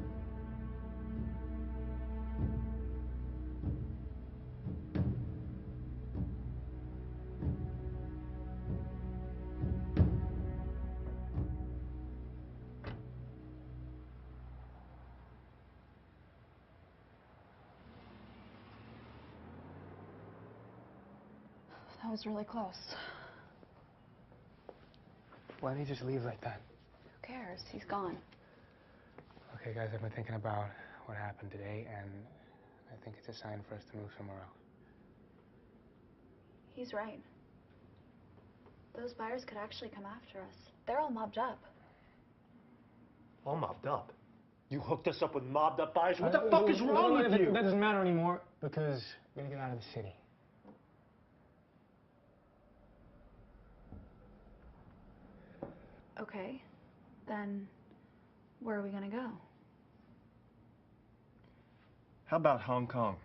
That was really close. Why did he just leave like that? Who cares? He's gone. Okay, guys, I've been thinking about what happened today, and I think it's a sign for us to move somewhere else. He's right. Those buyers could actually come after us. They're all mobbed up. All mobbed up? You hooked us up with mobbed up buyers? What the fuck is wrong with you? That doesn't matter anymore, because we're gonna get out of the city. Okay, then where are we gonna go? How about Hong Kong?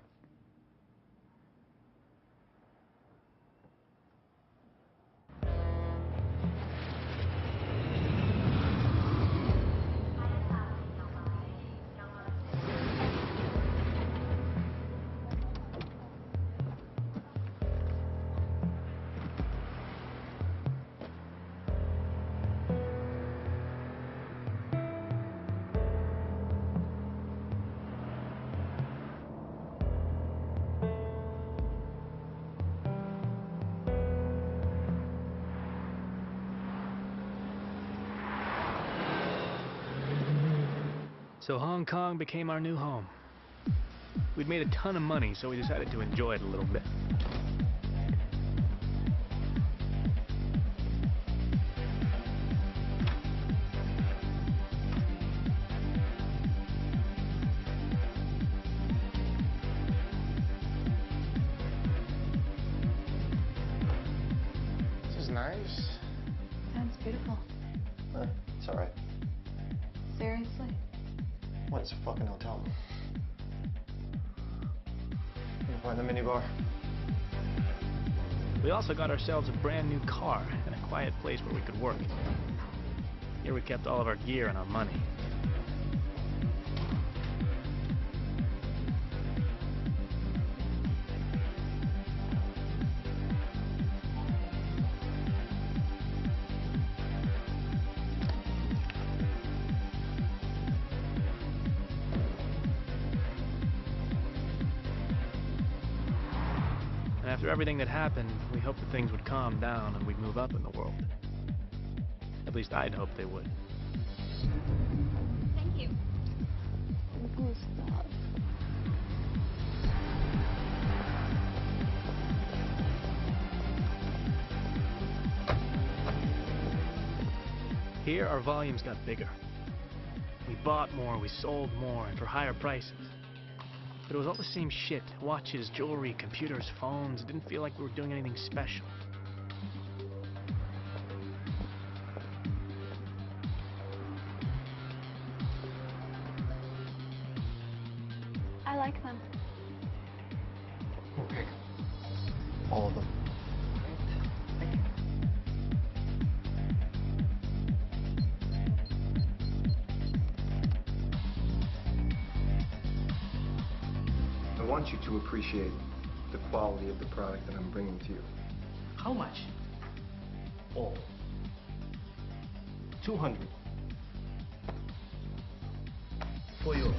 So Hong Kong became our new home. We'd made a ton of money, so we decided to enjoy it a little bit. This is nice. Sounds beautiful. It's all right. Seriously? What? It's a fucking hotel. You can find the minibar. We also got ourselves a brand new car and a quiet place where we could work. Here we kept all of our gear and our money. And after everything that happened, we hoped that things would calm down and we'd move up in the world. At least I'd hoped they would. Thank you. Here, our volumes got bigger. We bought more, we sold more, and for higher prices. But it was all the same shit. Watches, jewelry, computers, phones. It didn't feel like we were doing anything special. I like them. Okay. All of them. I want you to appreciate the quality of the product that I'm bringing to you. How much? All. 200. For you.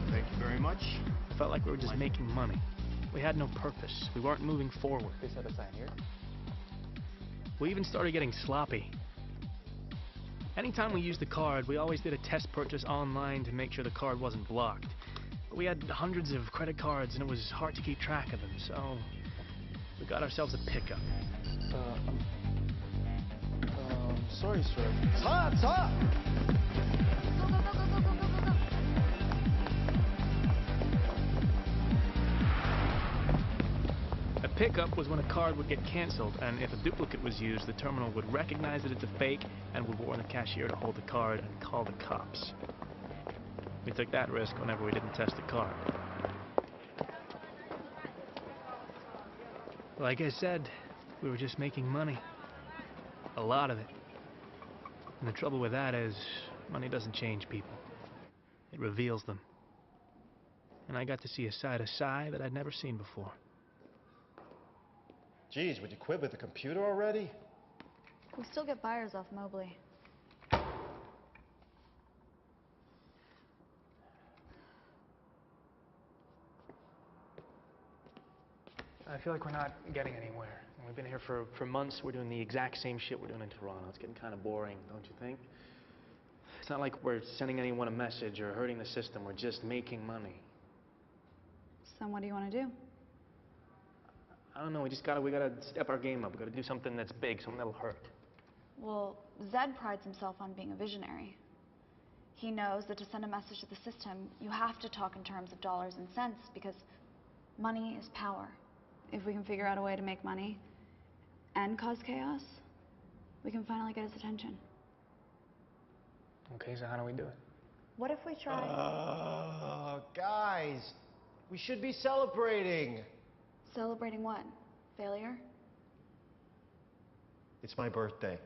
Thank you very much. It felt like we were just making money. We had no purpose. We weren't moving forward. They set a sign here. We even started getting sloppy. Anytime we used the card, we always did a test purchase online to make sure the card wasn't blocked. But we had hundreds of credit cards and it was hard to keep track of them, so we got ourselves a pickup. Sorry, sir. Stop! Stop! A pickup was when a card would get canceled, and if a duplicate was used, the terminal would recognize that it's a fake and would warn the cashier to hold the card and call the cops. We took that risk whenever we didn't test the card. Like I said, we were just making money. A lot of it. And the trouble with that is, money doesn't change people. It reveals them. And I got to see a side of Cy that I'd never seen before. Geez, would you quit with the computer already? We still get buyers off Mobley. I feel like we're not getting anywhere. We've been here for months. We're doing the exact same shit we're doing in Toronto. It's getting kind of boring, don't you think? It's not like we're sending anyone a message or hurting the system. We're just making money. So what do you want to do? I don't know. We gotta step our game up. We gotta do something that's big, something that'll hurt. Well, Zed prides himself on being a visionary. He knows that to send a message to the system, you have to talk in terms of dollars and cents because money is power. If we can figure out a way to make money and cause chaos, we can finally get his attention. Okay, so how do we do it? What if we try... Guys, we should be celebrating. Celebrating what? Failure? It's my birthday.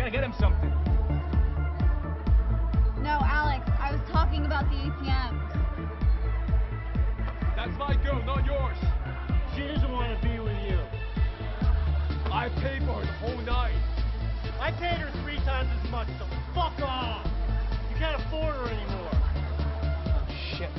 gonna get him something. No, Alex, I was talking about the ATMs. That's my girl, not yours. She doesn't want to be with you. I paid for her the whole night. I paid her 3 times as much, so fuck off. You can't afford her anymore. Oh, shit.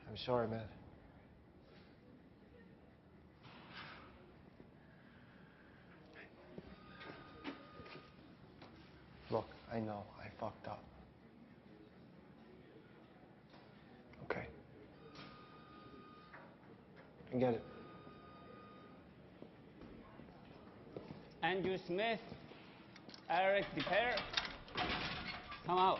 I'm sorry, man. Look, I know I fucked up. Okay. I get it. Andrew Smith, Eric DePere, come out.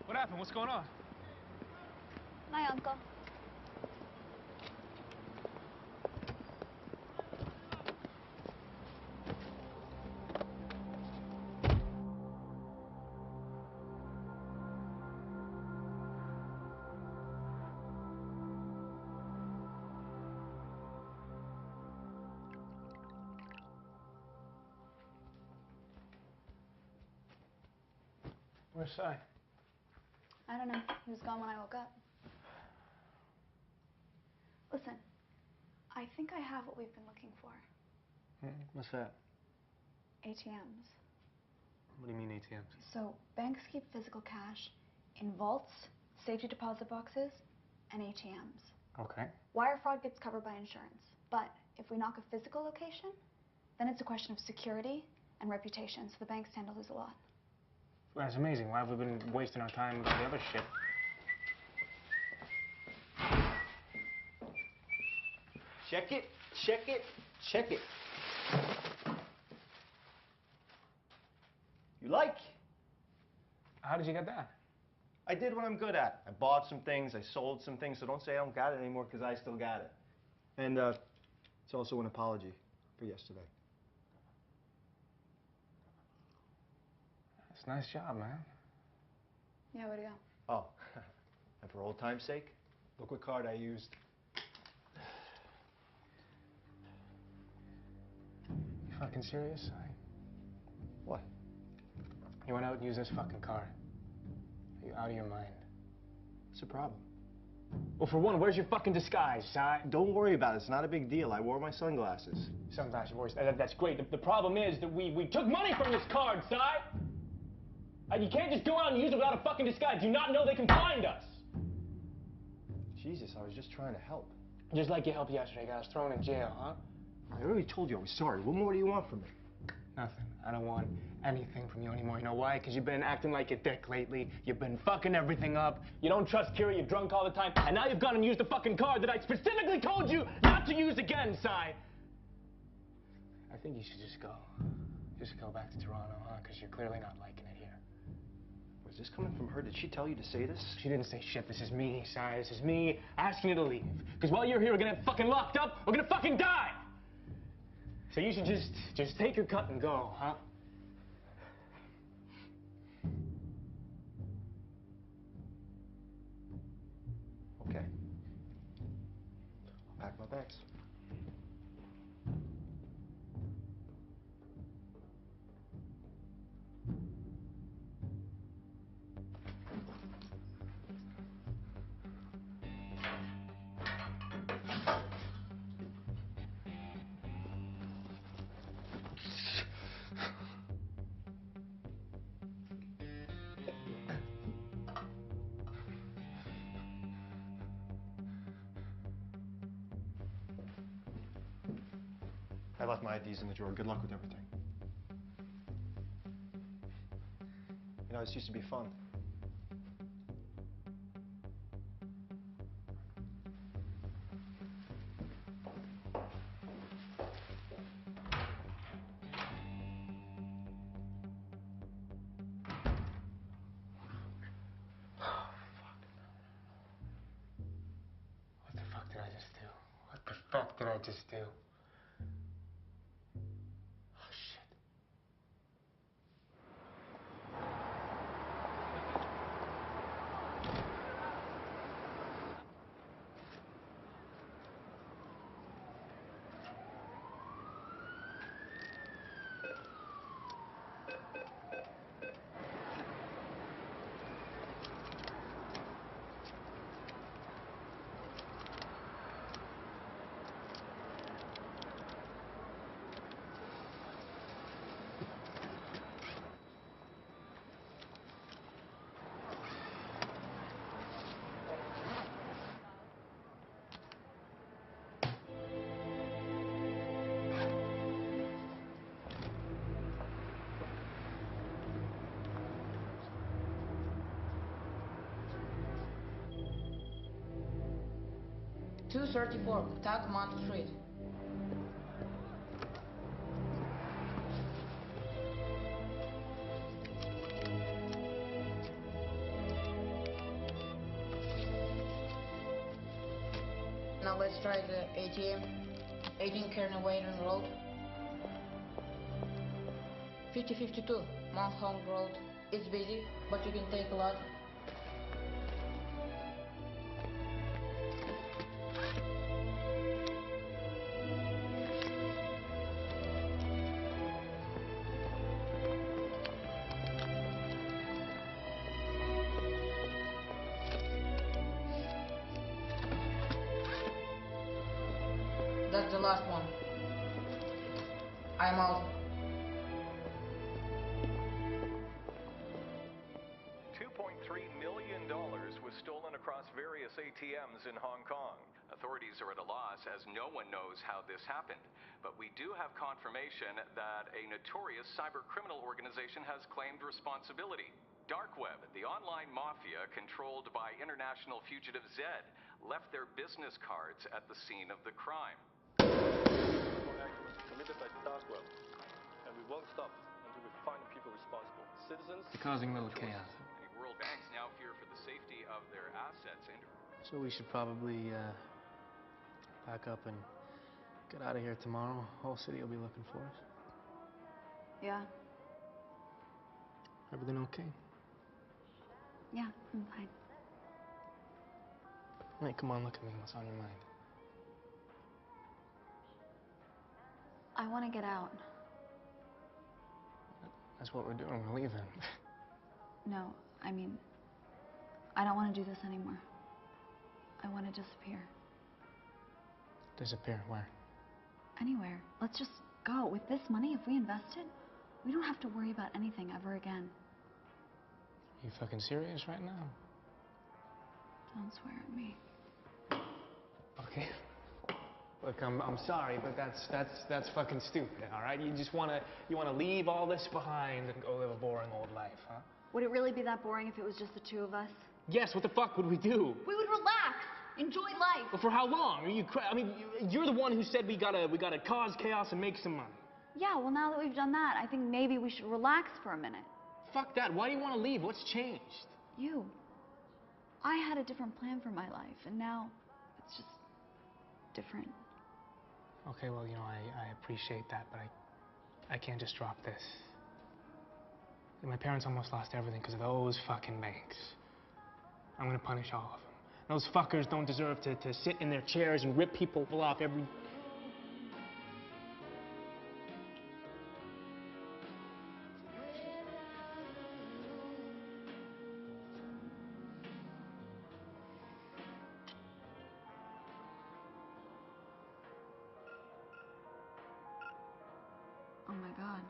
What happened? What's going on? My uncle. Where's Sai? I don't know. He was gone when I woke up. Listen, I think I have what we've been looking for. What's that? ATMs. What do you mean ATMs? So, banks keep physical cash in vaults, safety deposit boxes, and ATMs. Okay. Wire fraud gets covered by insurance. But if we knock a physical location, then it's a question of security and reputation, so the banks stand to lose a lot. That's amazing. Why have we been wasting our time with all the other shit? Check it, check it, check it. You like? How did you get that? I did what I'm good at. I bought some things, I sold some things, so don't say I don't got it anymore, because I still got it. And it's also an apology for yesterday. That's a nice job, man. Yeah, way to go. Oh, and for old time's sake, look what card I used. You fucking serious? What? You went out and used this fucking card. Are you out of your mind? What's the problem? Well, for one, where's your fucking disguise, Si? Don't worry about it. It's not a big deal. I wore my sunglasses. Sunglasses, that's great. The problem is that we took money from this card, Si! You can't just go out and use it without a fucking disguise. Do you not know they can find us? Jesus, I was just trying to help. Just like you helped yesterday, got us thrown in jail, huh? I already told you I was sorry. What more do you want from me? Nothing. I don't want anything from you anymore. You know why? Because you've been acting like a dick lately. You've been fucking everything up. You don't trust Kira, you're drunk all the time. And now you've gone and used the fucking card that I specifically told you not to use again, Si. I think you should just go. Just go back to Toronto, huh? Because you're clearly not liking it here. Was this coming from her? Did she tell you to say this? She didn't say shit. This is me, Si. This is me asking you to leave. Because while you're here, we're gonna get fucking locked up. We're gonna fucking die. So you should just take your cut and go, huh? Okay. I'll pack my bags. I left my IDs in the drawer. Good luck with everything. You know, this used to be fun. What the fuck did I just do? What the fuck did I just do? Oh, shit. .234 Tacoma Street. Now let's try the ATM. 18 Kearney Wayden Road. 5052 Mount Hong Road. It's busy, but you can take a lot. That's the last one. I'm out. $2.3 million was stolen across various ATMs in Hong Kong. Authorities are at a loss as no one knows how this happened. But we do have confirmation that a notorious cyber criminal organization has claimed responsibility. Dark Web, the online mafia controlled by international fugitive Zed, left their business cards at the scene of the crime. Committed by Dark Web, and we won't stop until we find the people responsible. Citizens. You're causing a little chaos. The world banks now fear for the safety of their assets. And So we should probably pack up and get out of here tomorrow. Whole city will be looking for us. Yeah. Everything okay? Yeah, I'm fine. Hey, come on, look at me. What's on your mind? I want to get out. That's what we're doing. We're leaving. No, I mean, I don't want to do this anymore. I want to disappear. Disappear? Where? Anywhere. Let's just go. With this money, if we invest it, we don't have to worry about anything ever again. You fucking serious right now? Don't swear at me. Okay. Look, I'm sorry, but that's fucking stupid, all right? You wanna leave all this behind and go live a boring old life, huh? Would it really be that boring if it was just the two of us? Yes, what the fuck would we do? We would relax, enjoy life. But for how long? You're the one who said we gotta cause chaos and make some money. Yeah, well, now that we've done that, I think maybe we should relax for a minute. Fuck that. Why do you want to leave? What's changed? You. I had a different plan for my life, and now it's just different. Okay, well, you know, I appreciate that, but I can't just drop this. My parents almost lost everything because of those fucking banks. I'm gonna punish all of them. Those fuckers don't deserve to sit in their chairs and rip people off every... Oh my God.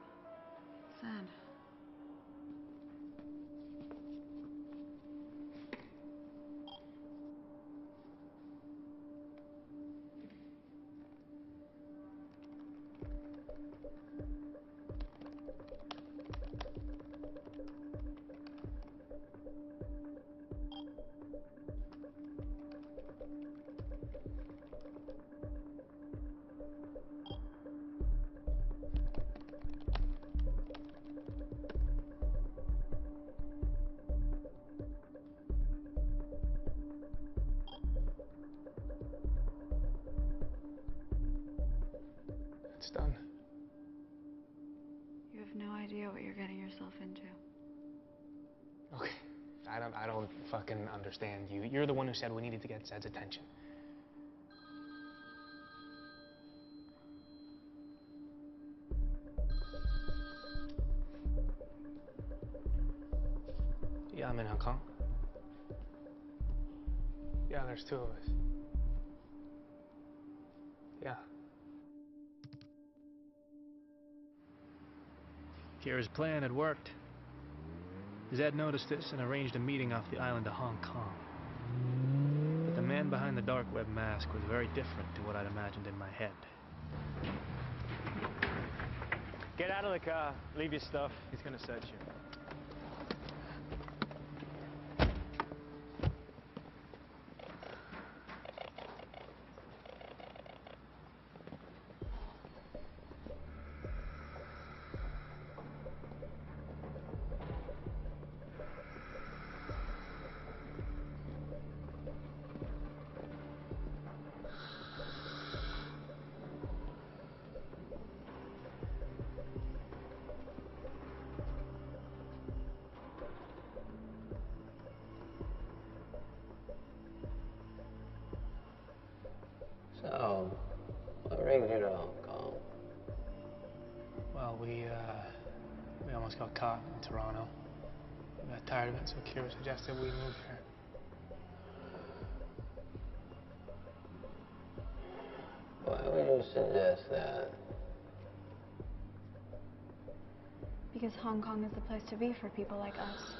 Sad. it's done. You have no idea what you're getting yourself into. Okay. I don't fucking understand you. You're the one who said we needed to get Zed's attention. Yeah, I'm in Hong Kong. Yeah, there's two of us. Yeah. Kira's plan had worked. Zed noticed this and arranged a meeting off the island of Hong Kong. But the man behind the dark web mask was very different to what I'd imagined in my head. Get out of the car. Leave your stuff. He's gonna search you. So, what brings you to Hong Kong? Well, we almost got caught in Toronto. We got tired of it, so Kira suggested we move here. Why would you suggest that? Because Hong Kong is the place to be for people like us.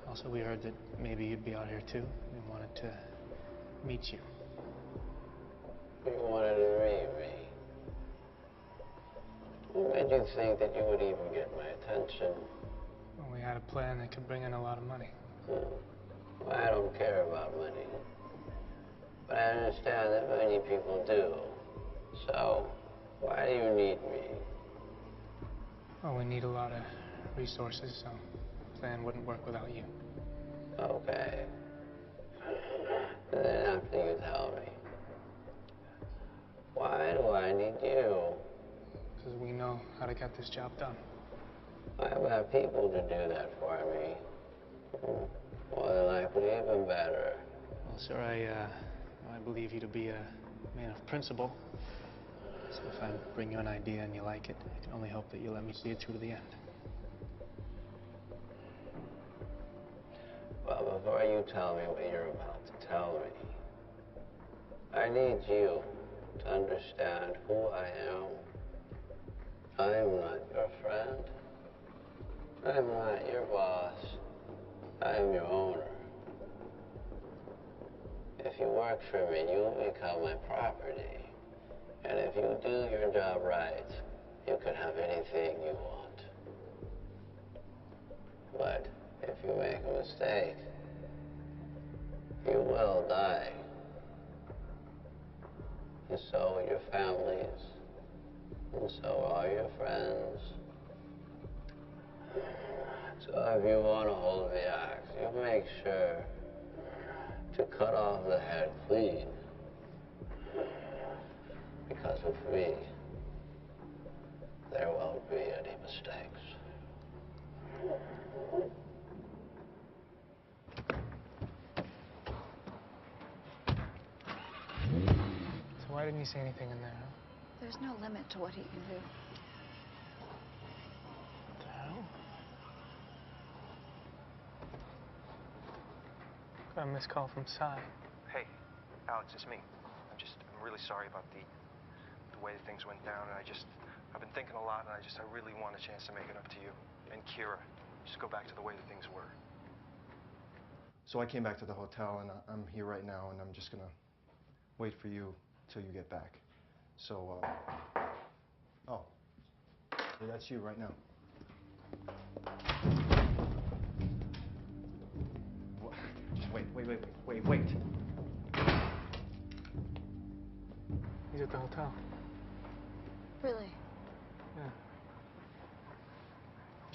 Also, we heard that maybe you'd be out here too. We wanted to meet you. You wanted to meet me. What made you think that you would even get my attention? Well, we had a plan that could bring in a lot of money. Well, I don't care about money. But I understand that many people do. So, why do you need me? Well, we need a lot of resources, so the plan wouldn't work without you. Okay. Then after you tell me, why do I need you? Because we know how to get this job done. I've got people to do that for me. More than likely, even better. Well, sir, I believe you to be a man of principle. So if I bring you an idea and you like it, I can only hope that you let me see it through to the end. Well, before you tell me what you're about to tell me, I need you to understand who I am. I am not your friend. I'm not your boss. I am your owner. If you work for me, you will become my property. And if you do your job right, you can have anything you want. But if you make a mistake, you will die. And so will your families. And so are your friends. So if you want to hold the axe, you make sure to cut off the head clean. Because with me, there won't be any mistakes. So why didn't you say anything in there, huh? There's no limit to what he can do. What the hell? Got a missed call from Cy. Hey, Alex, it's me. I'm really sorry about the way things went down, and I've been thinking a lot, and I really want a chance to make it up to you and Kira. Just go back to the way that things were. So I came back to the hotel, and I'm here right now, and I'm just gonna wait for you till you get back. So, oh, that's you right now. What? Just wait. He's at the hotel. Really? Yeah.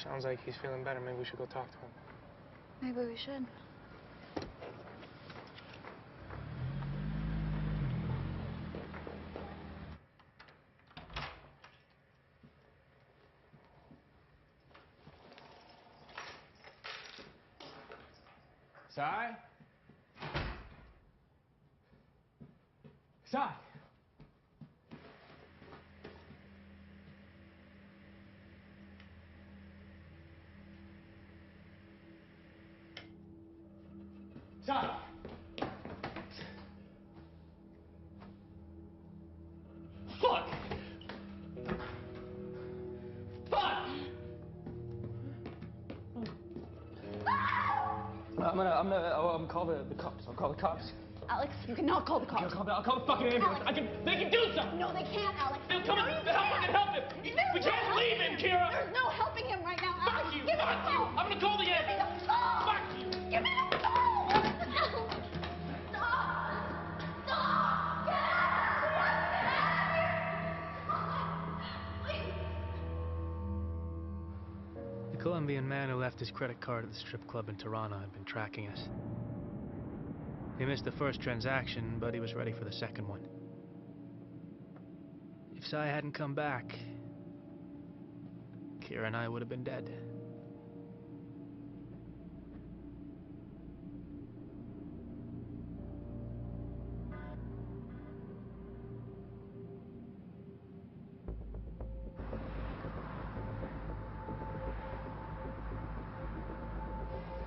Sounds like he's feeling better. Maybe we should go talk to him. Maybe we should. Sai? Sai? Sai? Fuck! Fuck! I'm gonna call the cops. I'll call the cops. Alex, you cannot call the cops. I'll call the fucking ambulance. They can do something. No, they can't, Alex. They'll come and help him. We can't leave him, Kira. There's no helping him right now, Alex. Fuck you. Give me the phone. I'm gonna call the ambulance. Give me the phone. Fuck you. Give me the phone. Stop. Stop. Get out of here. The Colombian man who left his credit card at the strip club in Toronto had been tracking us. He missed the first transaction, but he was ready for the second one. If Sai hadn't come back, Kira and I would have been dead.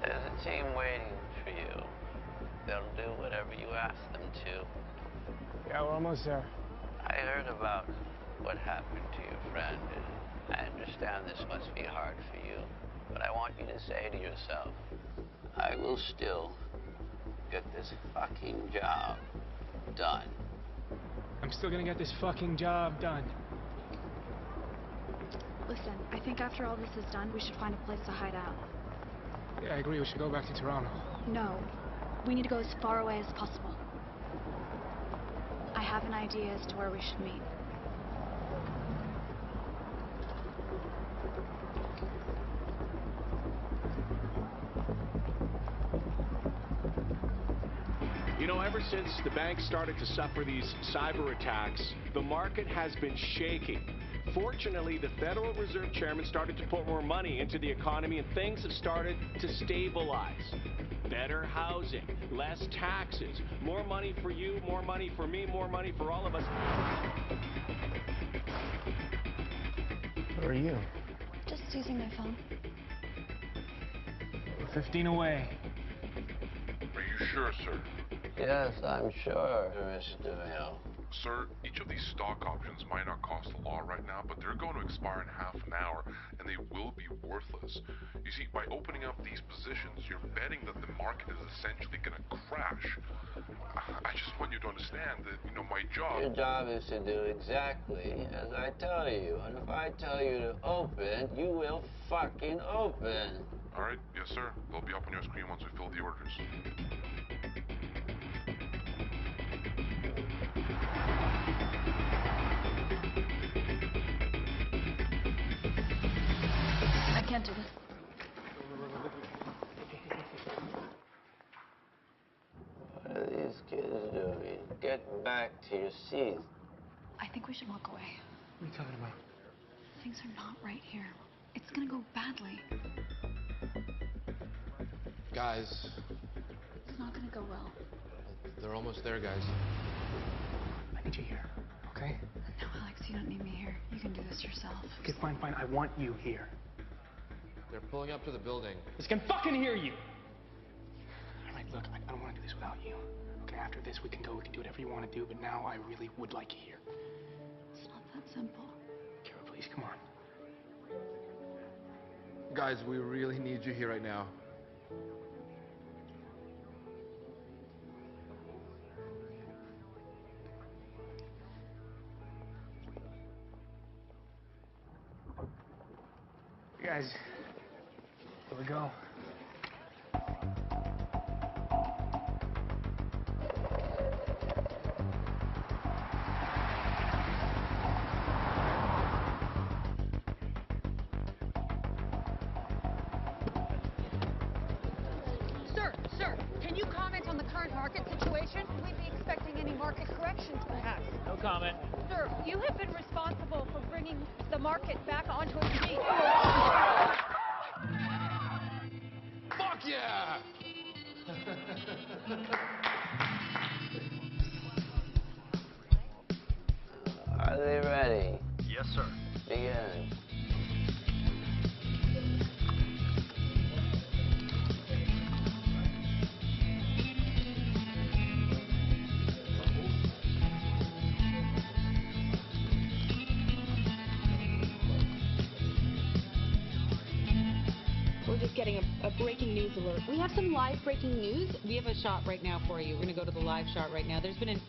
There's a team waiting for you. They'll do whatever you ask them to. Yeah, we're almost there. I heard about what happened to your friend, and I understand this must be hard for you. But I want you to say to yourself, I will still get this fucking job done. I'm still gonna get this fucking job done. Listen, I think after all this is done, we should find a place to hide out. Yeah, I agree. We should go back to Toronto. No. We need to go as far away as possible. I have an idea as to where we should meet. You know, ever since the bank started to suffer these cyber attacks, the market has been shaking. Fortunately, the Federal Reserve Chairman started to put more money into the economy and things have started to stabilize. Better housing, less taxes, more money for you, more money for me, more money for all of us. Who are you? Just using my phone. We're 15 away. Are you sure, sir? Yes, I'm sure, Mr. Hill. Sir, each of these stock options might not cost a lot right now, but they're going to expire in half an hour, and they will be worthless. You see, by opening up these positions, you're betting that the market is essentially going to crash. I just want you to understand that, you know, my job... Your job is to do exactly as I tell you, and if I tell you to open, you will fucking open. All right, yes, sir. They'll be up on your screen once we fill the orders. I can't do this. What are these kids doing? Get back to your seats. I think we should walk away. What are you talking about? Things are not right here. It's gonna go badly. Guys, It's not gonna go well. they're almost there, guys. I need you here, okay? No, Alex, you don't need me here. You can do this yourself. Okay, fine. I want you here. They're pulling up to the building. This can fucking hear you! All right, look, I don't want to do this without you. Okay, after this, we can go, we can do whatever you want to do, but now I really would like you here. It's not that simple. Kira, please, come on. Guys, we really need you here right now. You guys, here we go. Sir, can you comment on the current market situation? We'd be expecting any market corrections, perhaps. No comment. Sir, you have been responsible for bringing the market back onto its feet. Fuck yeah! Are they ready? Yes, sir. Begin. We're just getting a breaking news alert. We have some live breaking news. We have a shot right now for you. We're going to go to the live shot right now. There's been an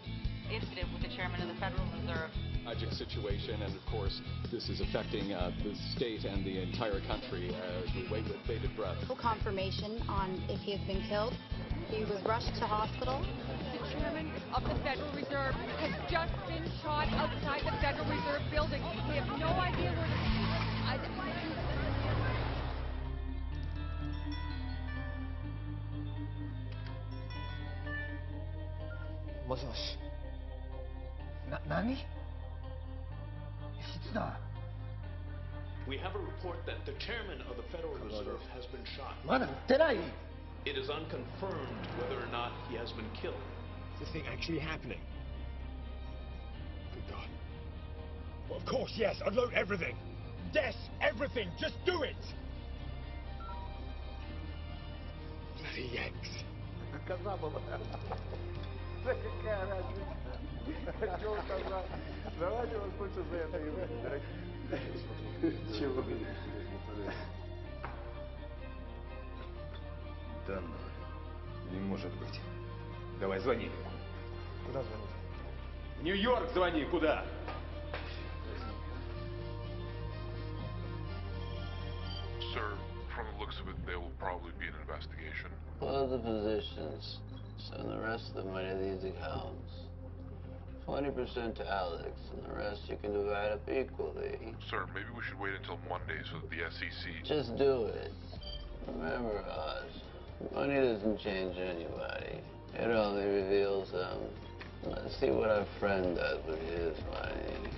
incident with the chairman of the Federal Reserve. Tragic situation, and of course, this is affecting the state and the entire country as we wait with bated breath. Full confirmation on if he has been killed. He was rushed to hospital. The chairman of the Federal Reserve has just been shot outside the Federal Reserve building. We have no idea where We have a report that the chairman of the Federal Reserve has been shot. It is unconfirmed whether or not he has been killed. Is this thing actually happening? Good God. Well, of course, yes. Unload everything. Yes, everything. Just do it. Bloody Yanks. Да ну, не может быть. Давай, звони. Куда звонить? В Нью-Йорк звони, куда? Sir, from the looks of it, there will probably be an investigation. Pull the positions. Send the rest of the money to these accounts. 20% to Alex, and the rest you can divide up equally. Sir, maybe we should wait until Monday so that the SEC... Just do it. Remember, Oz, money doesn't change anybody. It only reveals them. Let's see what our friend does with his money.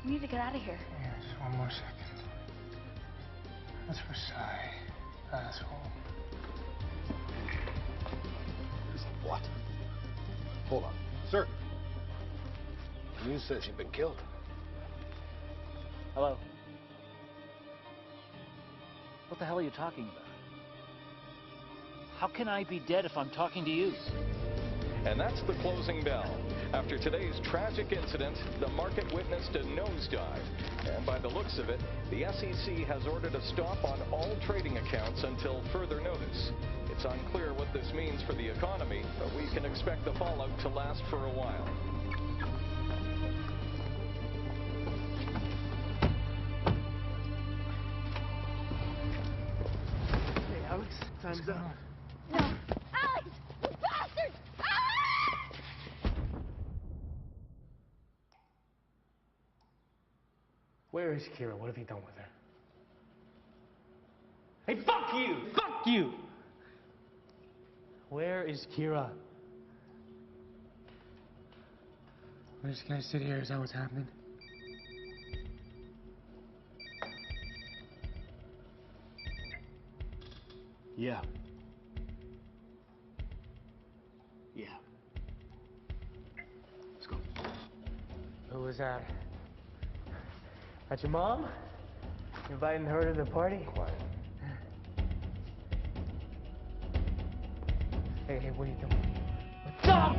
We need to get out of here. Yeah, just one more second. That's Versailles, asshole. What? Hold on. Sir. The news says you've been killed. Hello? What the hell are you talking about? How can I be dead if I'm talking to you? And that's the closing bell. After today's tragic incident, the market witnessed a nosedive. And by the looks of it, the SEC has ordered a stop on all trading accounts until further notice. It's unclear what this means for the economy, but we can expect the fallout to last for a while. Hey, Alex, time's up. No! Alex! You bastard! Where is Kira? What have you done with her? Hey, fuck you! Fuck you! Where is Kira? We're just gonna sit here. Is that what's happening? Yeah. Yeah. Let's go. Who was that? That's your mom? You inviting her to the party? Quiet. Hey, what are you doing? What's up?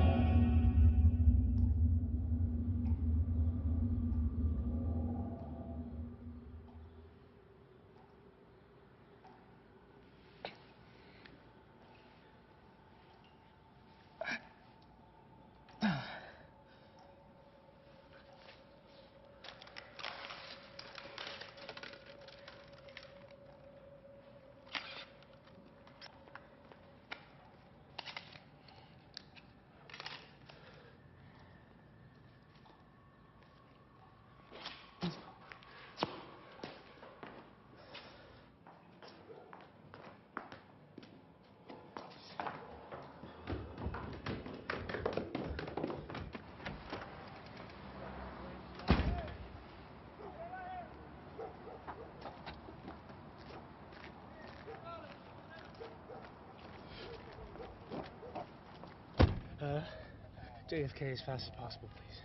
JFK as fast as possible, please.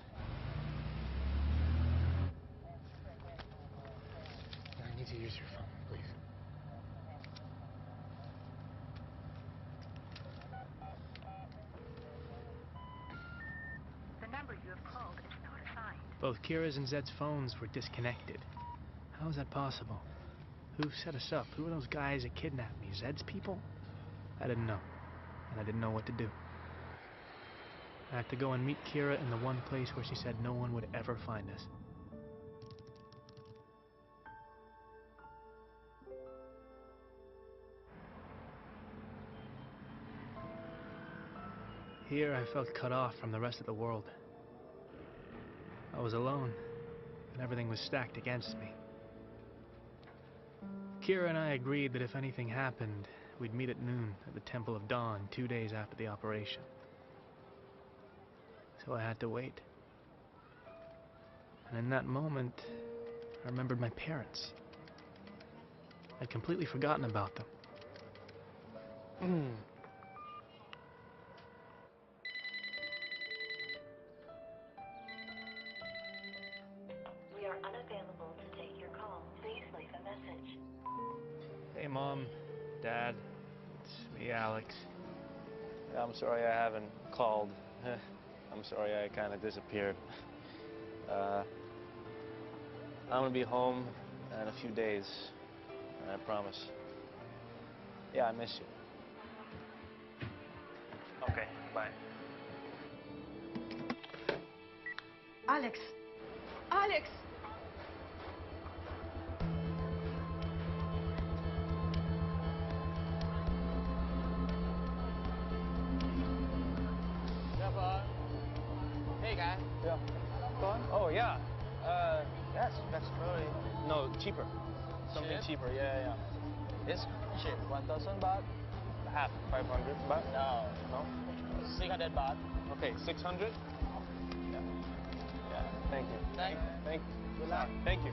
I need to use your phone, please. The number you have called is not assigned. Both Kira's and Zed's phones were disconnected. How is that possible? Who set us up? Who are those guys that kidnapped me? Zed's people? I didn't know. And I didn't know what to do. I had to go and meet Kira in the one place where she said no one would ever find us. Here I felt cut off from the rest of the world. I was alone, and everything was stacked against me. Kira and I agreed that if anything happened, we'd meet at noon at the Temple of Dawn 2 days after the operation. So I had to wait. And in that moment, I remembered my parents. I'd completely forgotten about them. We are unavailable to take your call. Please leave a message. Hey, Mom, Dad, it's me, Alex. I'm sorry I haven't called. I'm sorry I kind of disappeared. I'm gonna be home in a few days, I promise. Yeah, I miss you. Okay, bye. Alex! Alex! Hey, guy. Yeah. Gone? Oh, yeah. Yes, that's probably... No, cheaper. Something cheaper, yeah. It's cheap. 1,000 baht? Half. 500 baht? No. No? 600 baht. Okay, 600? Yeah. Yeah, thank you. Thank you. Good luck. Thank you.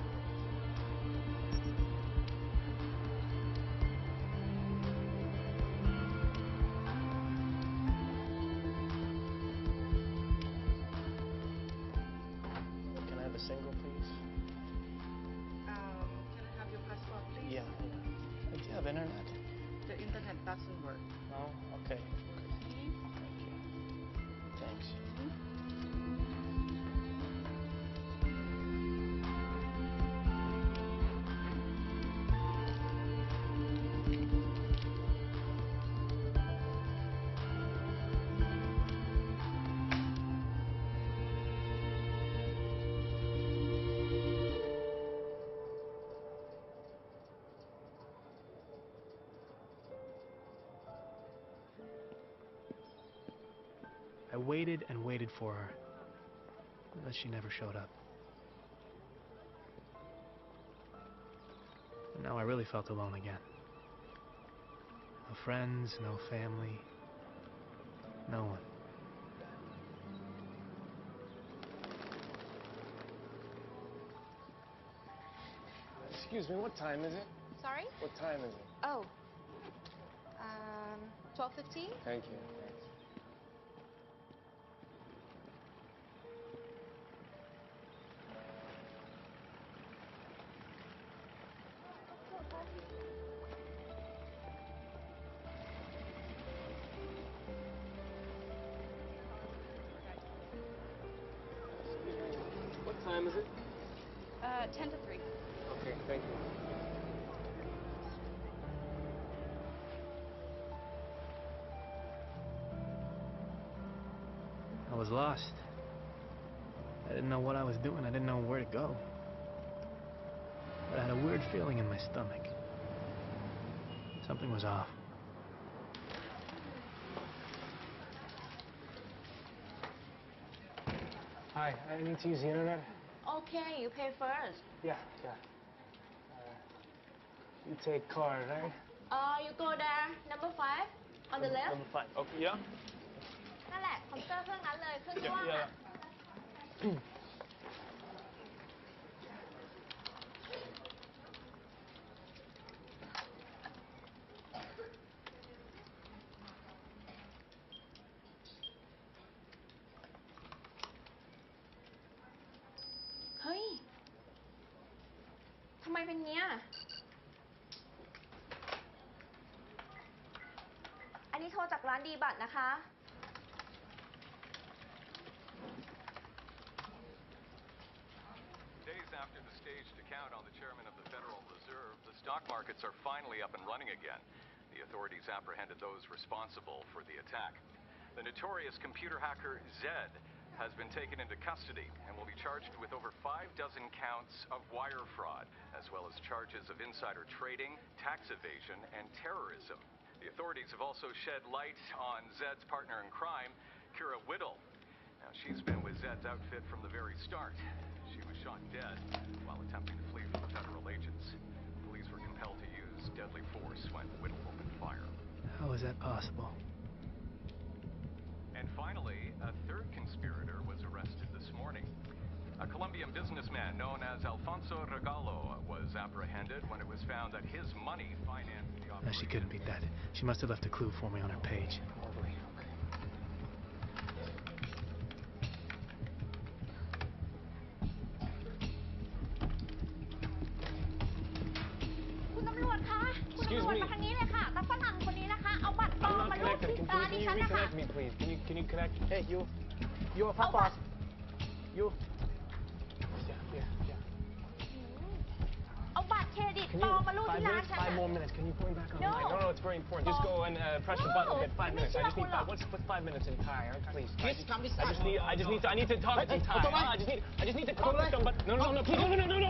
Can I have a single, please? Can I have your passport, please? Yeah. Do you have internet? The internet doesn't work. No? Okay. Thank you. Thanks. I waited and waited for her, but she never showed up. And now I really felt alone again. No friends, no family, no one. Excuse me, what time is it? Sorry? What time is it? Oh. 12:15? Thank you. Thanks. What time is it? 10 to 3. Okay, thank you. I was lost. I didn't know what I was doing. I didn't know where to go. But I had a weird feeling in my stomach. Something was off. Hi, I need to use the internet. Okay, you pay first. Yeah. You take card, right? You go there, number 5, on the left. Number 5. Okay, yeah. นั่นแหละคอมพิวเตอร์เครื่องนั้นเลยเครื่องที่ว่าง Yeah. อะ Hi, เป็นเงี้ยอันนี้โทรจากร้านดีบัตรนะคะ Days after the staged account on the chairman of the Federal Reserve, the stock markets are finally up and running again. The authorities apprehended those responsible for the attack. The notorious computer hacker Zed has been taken into custody and will be charged with over 6 counts of wire fraud, as well as charges of insider trading, tax evasion, and terrorism. The authorities have also shed light on Zed's partner in crime, Kira Whittle. Now, she's been with Zed's outfit from the very start. She was shot dead while attempting to flee from the federal agents. Police were compelled to use deadly force when Whittle opened fire. How is that possible? And finally, a third conspirator was arrested this morning. A Colombian businessman known as Alfonso Regalo was apprehended when it was found that his money financed the operation. No, she couldn't be that. She must have left a clue for me on her page. Probably. คุณตำรวจคะคุณตำรวจมาทางนี้เลยค่ะตาฝรั่งคนนี้นะคะเอาบัตรปลอมมาลูบที่ตาดิฉันนะคะ Can you reconnect me, please? Can you connect? Hey, you. You a pop boss. You. Yeah. เอาบัตรเครดิตปลอมมาลูบที่ร้านฉัน 5 more minutes. Can you put me back online? No, it's very important. Just go and press the button. Get 5 minutes. I just need 5. What's 5 minutes in Thai? Please. I need to talk in Thai. I just need to talk to somebody. No, please. No.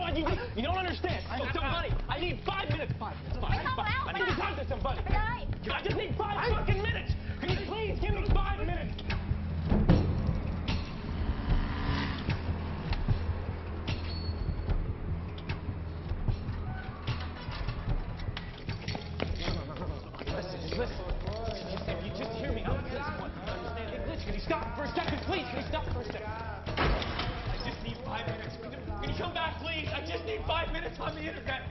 You don't understand. Somebody. I need 5 minutes. 5. I need to talk to somebody. I just need 5 fucking minutes. Can you please give me 5 minutes? Listen. Just hear me out. Please, understand English? Can you stop for a second, please? Can you stop for a second? I just need 5 minutes. Can you come back, please? I just need 5 minutes on the internet.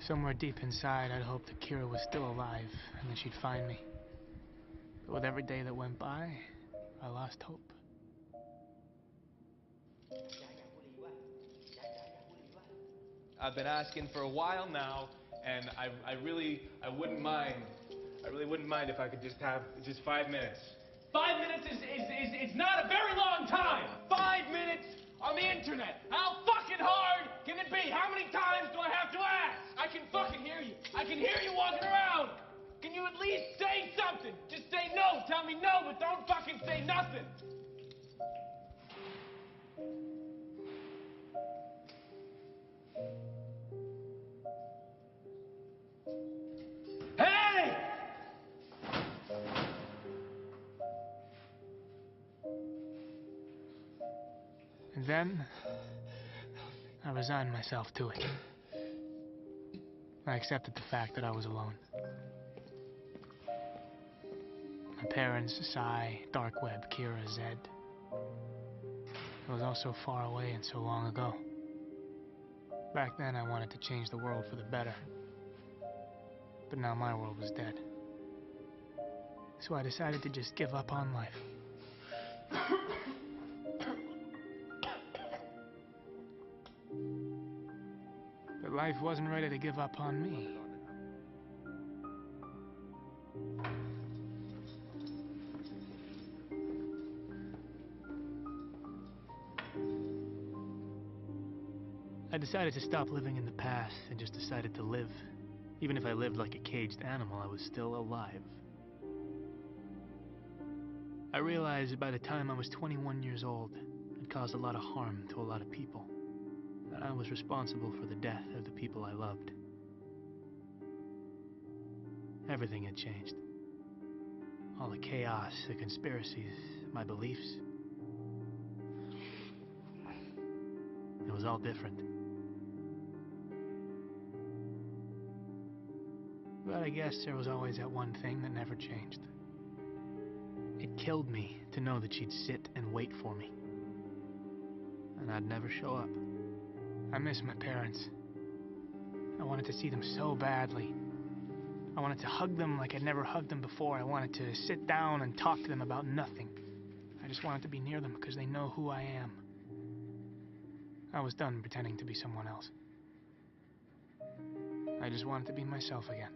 Somewhere deep inside, I'd hoped that Kira was still alive and that she'd find me. But with every day that went by, I lost hope. I've been asking for a while now, and I really wouldn't mind. I really wouldn't mind if I could just have 5 minutes. 5 minutes is not a very long time. 5 minutes on the internet. How fucking hard can it be? How many times do I have to ask? I can fucking hear you. I can hear you walking around. Can you at least say something? Just say no. Tell me no, but don't fucking say nothing. Hey! And then, I resigned myself to it. I accepted the fact that I was alone. My parents, Sai, Dark Web, Kira, Zed. It was all so far away and so long ago. Back then, I wanted to change the world for the better. But now my world was dead. So I decided to just give up on life. But life wasn't ready to give up on me. I decided to stop living in the past and just decided to live. Even if I lived like a caged animal, I was still alive. I realized that by the time I was 21 years old, I'd caused a lot of harm to a lot of people. And I was responsible for the death of the people I loved. Everything had changed. All the chaos, the conspiracies, my beliefs. It was all different. But I guess there was always that one thing that never changed. It killed me to know that she'd sit and wait for me. And I'd never show up. I miss my parents. I wanted to see them so badly. I wanted to hug them like I'd never hugged them before. I wanted to sit down and talk to them about nothing. I just wanted to be near them because they know who I am. I was done pretending to be someone else. I just wanted to be myself again.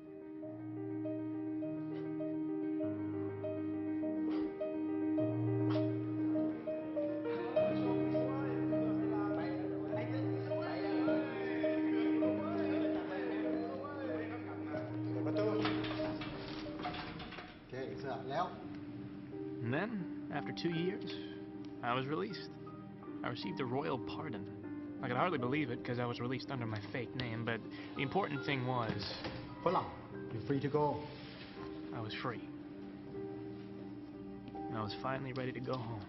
And then, after 2 years, I was released. I received a royal pardon. I could hardly believe it because I was released under my fake name, but the important thing was... You're free to go. I was free. And I was finally ready to go home.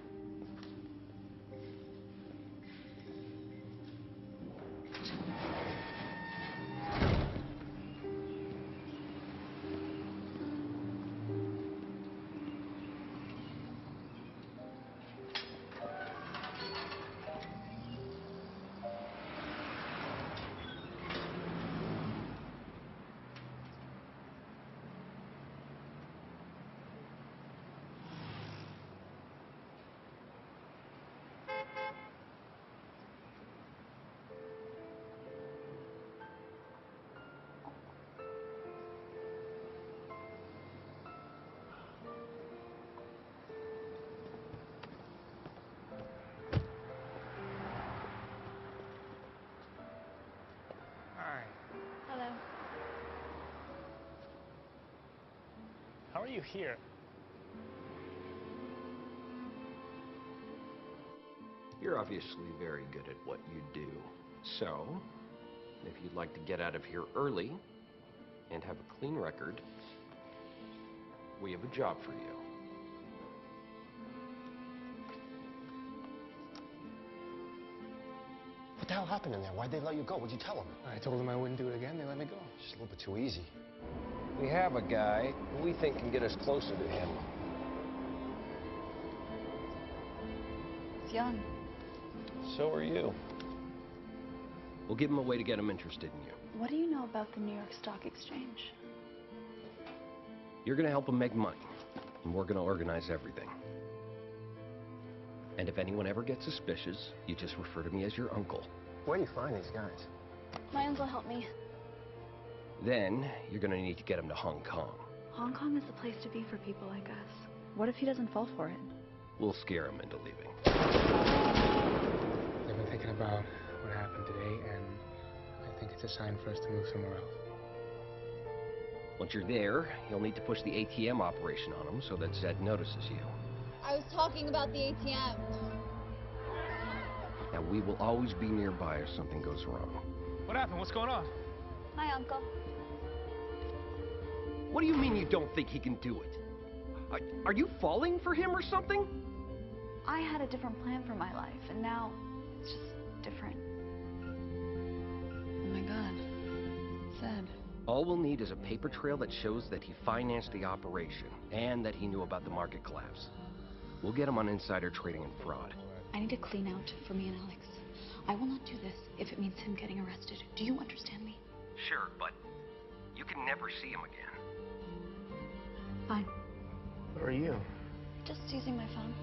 Hello. How are you here? You're obviously very good at what you do. So, if you'd like to get out of here early and have a clean record, we have a job for you. What the hell happened in there? Why'd they let you go? What'd you tell them? I told them I wouldn't do it again. They let me go. Just a little bit too easy. We have a guy who we think can get us closer to him. He's young. So are you. We'll give him a way to get him interested in you. What do you know about the New York Stock Exchange? You're gonna help him make money, and we're gonna organize everything. And if anyone ever gets suspicious, you just refer to me as your uncle. Where do you find these guys? My uncle helped me. Then, you're gonna need to get him to Hong Kong. Hong Kong is the place to be for people like us. What if he doesn't fall for it? We'll scare him into leaving. I've been thinking about what happened today, and I think it's a sign for us to move somewhere else. Once you're there, you'll need to push the ATM operation on him so that Zed notices you. I was talking about the ATM. Now, we will always be nearby if something goes wrong. What happened? What's going on? My uncle. What do you mean you don't think he can do it? Are you falling for him or something? I had a different plan for my life, and now it's just different. Oh my God. Zed. All we'll need is a paper trail that shows that he financed the operation and that he knew about the market collapse. We'll get him on insider trading and fraud. I need a clean out for me and Alex. I will not do this if it means him getting arrested. Do you understand me? Sure, but you can never see him again. Fine. Where are you? Just using my phone.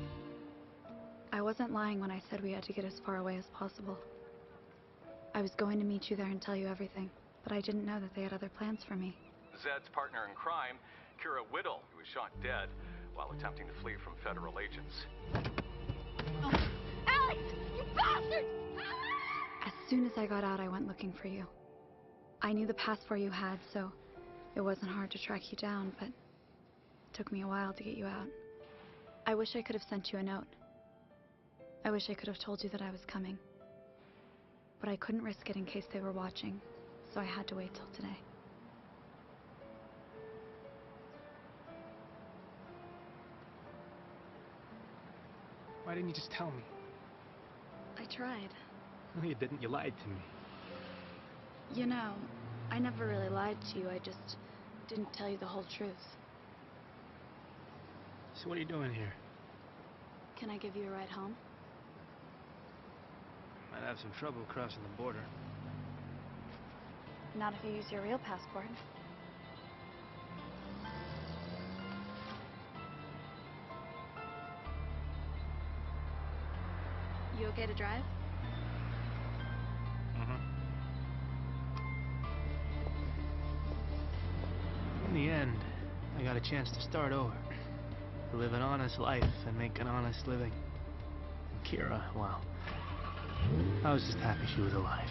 I wasn't lying when I said we had to get as far away as possible. I was going to meet you there and tell you everything, but I didn't know that they had other plans for me. Zed's partner in crime, Kira Whittle, who was shot dead while attempting to flee from federal agents. Oh. Alex! You bastard! As soon as I got out, I went looking for you. I knew the passport you had, so it wasn't hard to track you down, but it took me a while to get you out. I wish I could have sent you a note. I wish I could have told you that I was coming. But I couldn't risk it in case they were watching, so I had to wait till today. Why didn't you just tell me? I tried. No, you didn't. You lied to me. You know, I never really lied to you. I just didn't tell you the whole truth. So what are you doing here? Can I give you a ride home? Might have some trouble crossing the border. Not if you use your real passport. You okay to drive? In the end, I got a chance to start over. To live an honest life and make an honest living. And Kira, well, I was just happy she was alive.